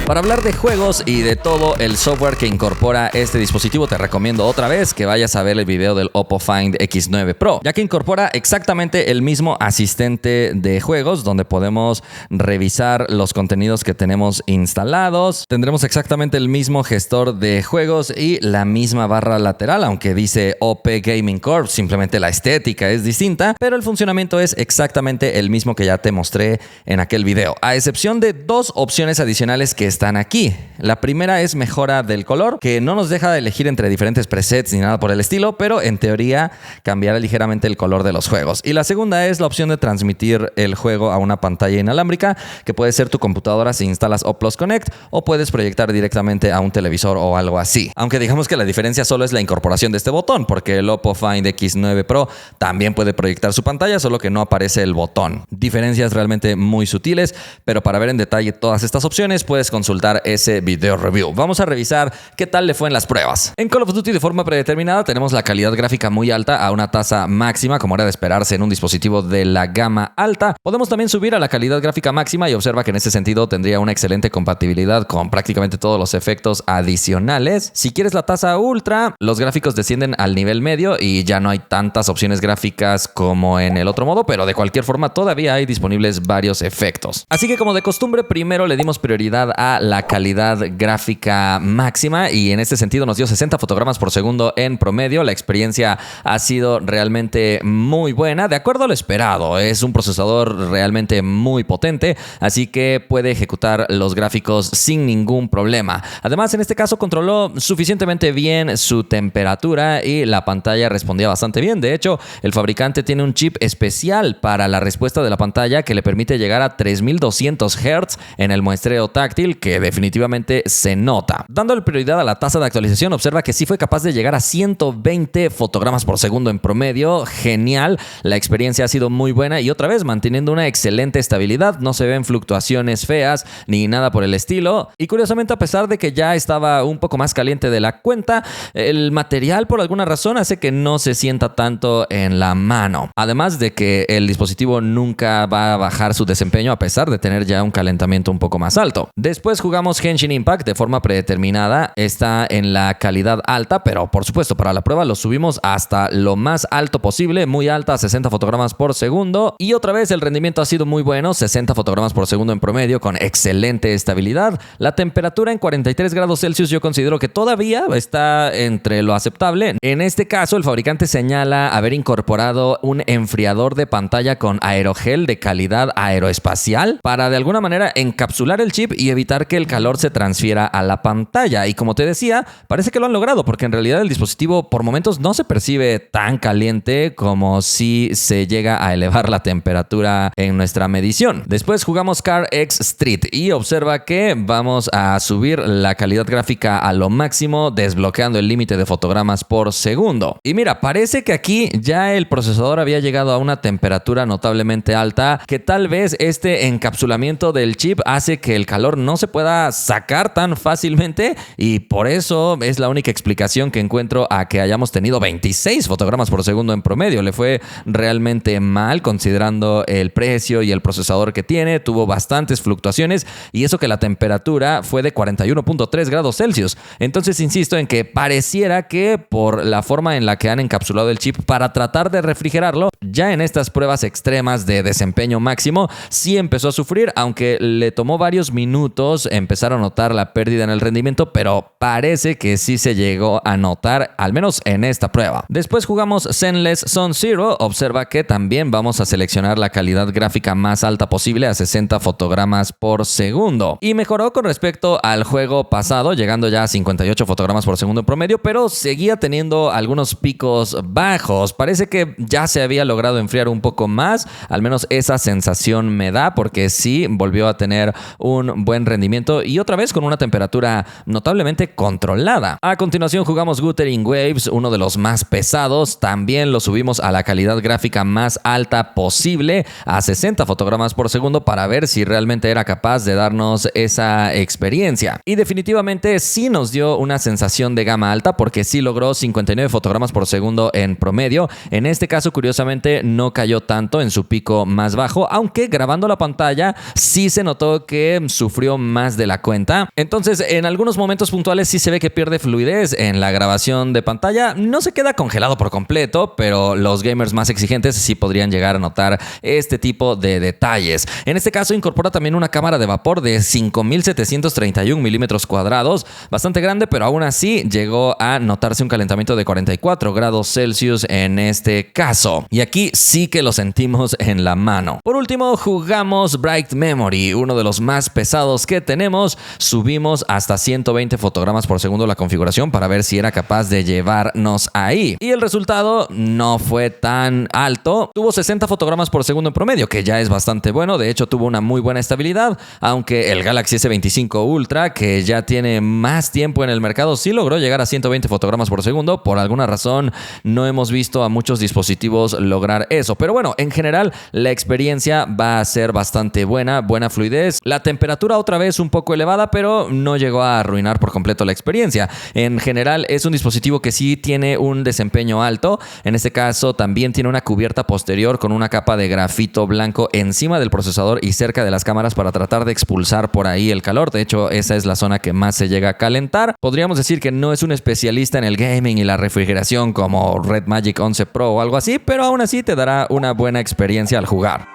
Para hablar de juegos y de todo el software que incorpora este dispositivo, te recomiendo otra vez que vayas a ver el video del Oppo Find X9 Pro, ya que incorpora exactamente el mismo asistente de juegos donde podemos revisar los contenidos que tenemos instalados. Tendremos exactamente el mismo gestor de juegos y la misma barra lateral, aunque dice OP Gaming Corp, simplemente la estética es distinta, pero el funcionamiento es exactamente el mismo que ya te mostré en aquel video, a excepción de dos opciones adicionales que están aquí. La primera es mejora del color, que no nos deja de elegir entre diferentes presets ni nada por el estilo, pero en teoría cambiará ligeramente el color de los juegos. Y la segunda es la opción de transmitir el juego a una pantalla inalámbrica, que puede ser tu computadora si instalas Oplus Connect, o puedes proyectar directamente a un televisor o algo así. Aunque digamos que la diferencia solo es la incorporación de este botón, porque el Oppo Find X9 Pro también puede proyectar su pantalla, solo que no aparece el botón. Diferencias realmente muy sutiles, pero para ver en detalle todas estas opciones puedes consultar ese video review. Vamos a revisar qué tal le fue en las pruebas. En Call of Duty, de forma predeterminada, tenemos la calidad gráfica muy alta a una tasa máxima, como era de esperarse en un dispositivo de la gama alta. Podemos también subir a la calidad gráfica máxima y observa que en ese sentido tendría una excelente compatibilidad con prácticamente todos los efectos adicionales. Si quieres la tasa ultra, los gráficos descienden al nivel medio y ya no hay tantas opciones gráficas como en el otro modo, pero de cualquier forma todavía hay disponibles varios efectos. Así que, como de costumbre, primero le dimos prioridad a la calidad gráfica máxima y en este sentido nos dio 60 fotogramas por segundo en promedio. La experiencia ha sido realmente muy buena, de acuerdo a lo esperado. Es un procesador realmente muy potente, así que puede ejecutar los gráficos sin ningún problema. Además, en este caso controló suficientemente bien su temperatura y la pantalla respondía bastante bien. De hecho, el fabricante tiene un chip especial para la respuesta de la pantalla que le permite llegar a 3200 Hz en el muestreo táctil, que definitivamente se nota. Dándole prioridad a la tasa de actualización, observa que sí fue capaz de llegar a 120 fotogramas por segundo en promedio. Genial, la experiencia ha sido muy buena y otra vez manteniendo una excelente estabilidad. No se ven fluctuaciones feas ni nada por el estilo. Y curiosamente, a pesar de que ya estaba un poco más caliente de la cuenta, el material por alguna razón hace que no se sienta tanto en la mano. Además de que el dispositivo nunca va a bajar su desempeño a pesar de tener ya un calentamiento un poco más alto. Después jugamos Genshin Impact de forma predeterminada. Está en la calidad alta, pero por supuesto para la prueba lo subimos hasta lo más alto posible, muy alta, a 60 fotogramas por segundo. Y otra vez el rendimiento ha sido muy bueno, 60 fotogramas por segundo en promedio con excelente estabilidad. La temperatura en 43 grados Celsius yo considero que todavía está entre lo aceptable. En este caso el fabricante señala haber incorporado un enfriador de pantalla con aerogel de calidad aeroespacial para de alguna manera encapsular el chip y evitar que el calor se transfiera a la pantalla. Y como te decía, parece que lo han logrado, porque en realidad el dispositivo por momentos no se percibe tan caliente como si se llega a elevar la temperatura en nuestra medición. Después jugamos Car X Street y observa que vamos a subir la calidad gráfica a lo máximo, desbloqueando el límite de fotogramas por segundo. Y mira, parece que aquí ya el procesador había llegado a una temperatura notablemente alta, que tal vez este encapsulamiento del chip hace que el calor no se pueda sacar tan fácilmente, y por eso es la única explicación que encuentro a que hayamos tenido 26 fotogramas por segundo en promedio. Le fue realmente mal considerando el precio y el procesador que tiene. Tuvo bastantes fluctuaciones y eso que la temperatura fue de 41.3 grados Celsius. Entonces insisto en que pareciera que por la forma en la que han encapsulado el chip para tratar de refrigerarlo, ya en estas pruebas extremas de desempeño máximo sí empezó a sufrir, aunque le tomó varios minutos muchos empezaron a notar la pérdida en el rendimiento, pero parece que sí se llegó a notar, al menos en esta prueba. Después jugamos Zenless Zone Zero. Observa que también vamos a seleccionar la calidad gráfica más alta posible a 60 fotogramas por segundo. Y mejoró con respecto al juego pasado, llegando ya a 58 fotogramas por segundo en promedio, pero seguía teniendo algunos picos bajos. Parece que ya se había logrado enfriar un poco más, al menos esa sensación me da, porque sí volvió a tener un buen rendimiento y otra vez con una temperatura notablemente controlada. A continuación jugamos Wuthering Waves, uno de los más pesados. También lo subimos a la calidad gráfica más alta posible, a 60 fotogramas por segundo, para ver si realmente era capaz de darnos esa experiencia. Y definitivamente sí nos dio una sensación de gama alta, porque sí logró 59 fotogramas por segundo en promedio. En este caso, curiosamente, no cayó tanto en su pico más bajo, aunque grabando la pantalla sí se notó que sufrió más de la cuenta. Entonces, en algunos momentos puntuales sí se ve que pierde fluidez en la grabación de pantalla. No se queda congelado por completo, pero los gamers más exigentes sí podrían llegar a notar este tipo de detalles. En este caso, incorpora también una cámara de vapor de 5.731 milímetros cuadrados, bastante grande, pero aún así llegó a notarse un calentamiento de 44 grados Celsius en este caso. Y aquí sí que lo sentimos en la mano. Por último, jugamos Bright Memory, uno de los más pesados que tenemos. Subimos hasta 120 fotogramas por segundo la configuración para ver si era capaz de llevarnos ahí. Y el resultado no fue tan alto. Tuvo 60 fotogramas por segundo en promedio, que ya es bastante bueno. De hecho, tuvo una muy buena estabilidad, aunque el Galaxy S25 Ultra, que ya tiene más tiempo en el mercado, sí logró llegar a 120 fotogramas por segundo. Por alguna razón, no hemos visto a muchos dispositivos lograr eso. Pero bueno, en general, la experiencia va a ser bastante buena fluidez. La temperatura otra vez un poco elevada, pero no llegó a arruinar por completo la experiencia. En general, es un dispositivo que sí tiene un desempeño alto. En este caso, también tiene una cubierta posterior con una capa de grafito blanco encima del procesador y cerca de las cámaras para tratar de expulsar por ahí el calor. De hecho, esa es la zona que más se llega a calentar. Podríamos decir que no es un especialista en el gaming y la refrigeración como Red Magic 11 Pro o algo así, pero aún así te dará una buena experiencia al jugar.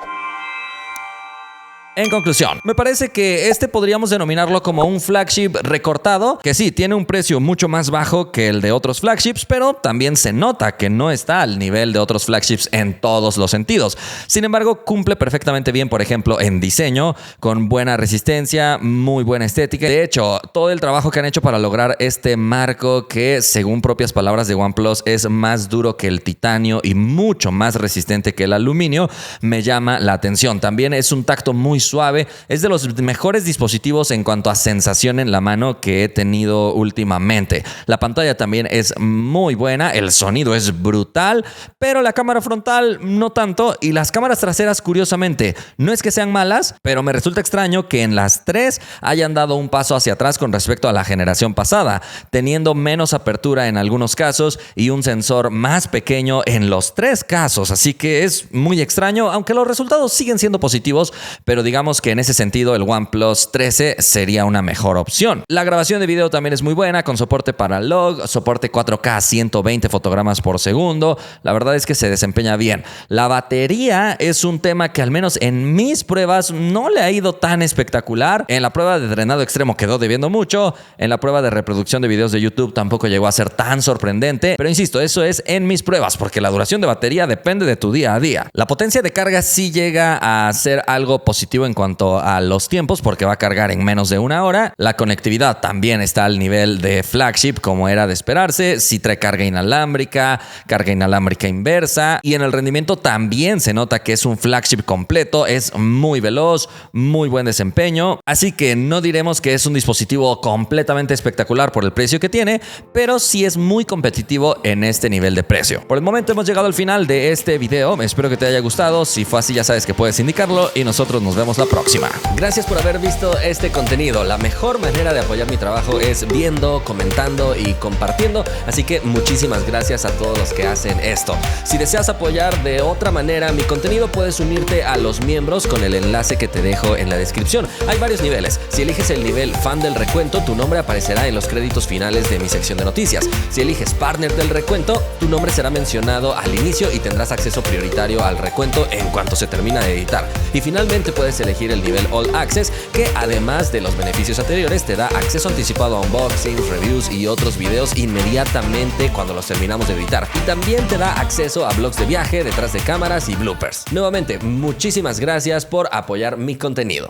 En conclusión, me parece que este podríamos denominarlo como un flagship recortado, que sí, tiene un precio mucho más bajo que el de otros flagships, pero también se nota que no está al nivel de otros flagships en todos los sentidos. Sin embargo, cumple perfectamente bien, por ejemplo, en diseño, con buena resistencia, muy buena estética. De hecho, todo el trabajo que han hecho para lograr este marco, que según propias palabras de OnePlus es más duro que el titanio y mucho más resistente que el aluminio, me llama la atención. También es un tacto muy suave, es de los mejores dispositivos en cuanto a sensación en la mano que he tenido últimamente. La pantalla también es muy buena, el sonido es brutal, pero la cámara frontal no tanto, y las cámaras traseras, curiosamente, no es que sean malas, pero me resulta extraño que en las tres hayan dado un paso hacia atrás con respecto a la generación pasada, teniendo menos apertura en algunos casos y un sensor más pequeño en los tres casos, así que es muy extraño, aunque los resultados siguen siendo positivos, pero digamos que en ese sentido el OnePlus 13 sería una mejor opción. La grabación de video también es muy buena, con soporte para log, soporte 4K a 120 fotogramas por segundo. La verdad es que se desempeña bien. La batería es un tema que al menos en mis pruebas no le ha ido tan espectacular. En la prueba de drenado extremo quedó debiendo mucho. En la prueba de reproducción de videos de YouTube tampoco llegó a ser tan sorprendente. Pero insisto, eso es en mis pruebas, porque la duración de batería depende de tu día a día. La potencia de carga sí llega a ser algo positivo en cuanto a los tiempos, porque va a cargar en menos de una hora. La conectividad también está al nivel de flagship, como era de esperarse. Sí trae carga inalámbrica inversa, y en el rendimiento también se nota que es un flagship completo. Es muy veloz, muy buen desempeño, así que no diremos que es un dispositivo completamente espectacular por el precio que tiene, pero sí es muy competitivo en este nivel de precio. Por el momento hemos llegado al final de este video. Espero que te haya gustado. Si fue así, ya sabes que puedes indicarlo, y nosotros nos vemos la próxima. Gracias por haber visto este contenido. La mejor manera de apoyar mi trabajo es viendo, comentando y compartiendo, así que muchísimas gracias a todos los que hacen esto. Si deseas apoyar de otra manera mi contenido, puedes unirte a los miembros con el enlace que te dejo en la descripción. Hay varios niveles. Si eliges el nivel fan del recuento, tu nombre aparecerá en los créditos finales de mi sección de noticias. Si eliges partner del recuento, tu nombre será mencionado al inicio y tendrás acceso prioritario al recuento en cuanto se termina de editar. Y finalmente puedes elegir el nivel All Access, que además de los beneficios anteriores te da acceso anticipado a unboxings, reviews y otros videos inmediatamente cuando los terminamos de editar. Y también te da acceso a blogs de viaje, detrás de cámaras y bloopers. Nuevamente, muchísimas gracias por apoyar mi contenido.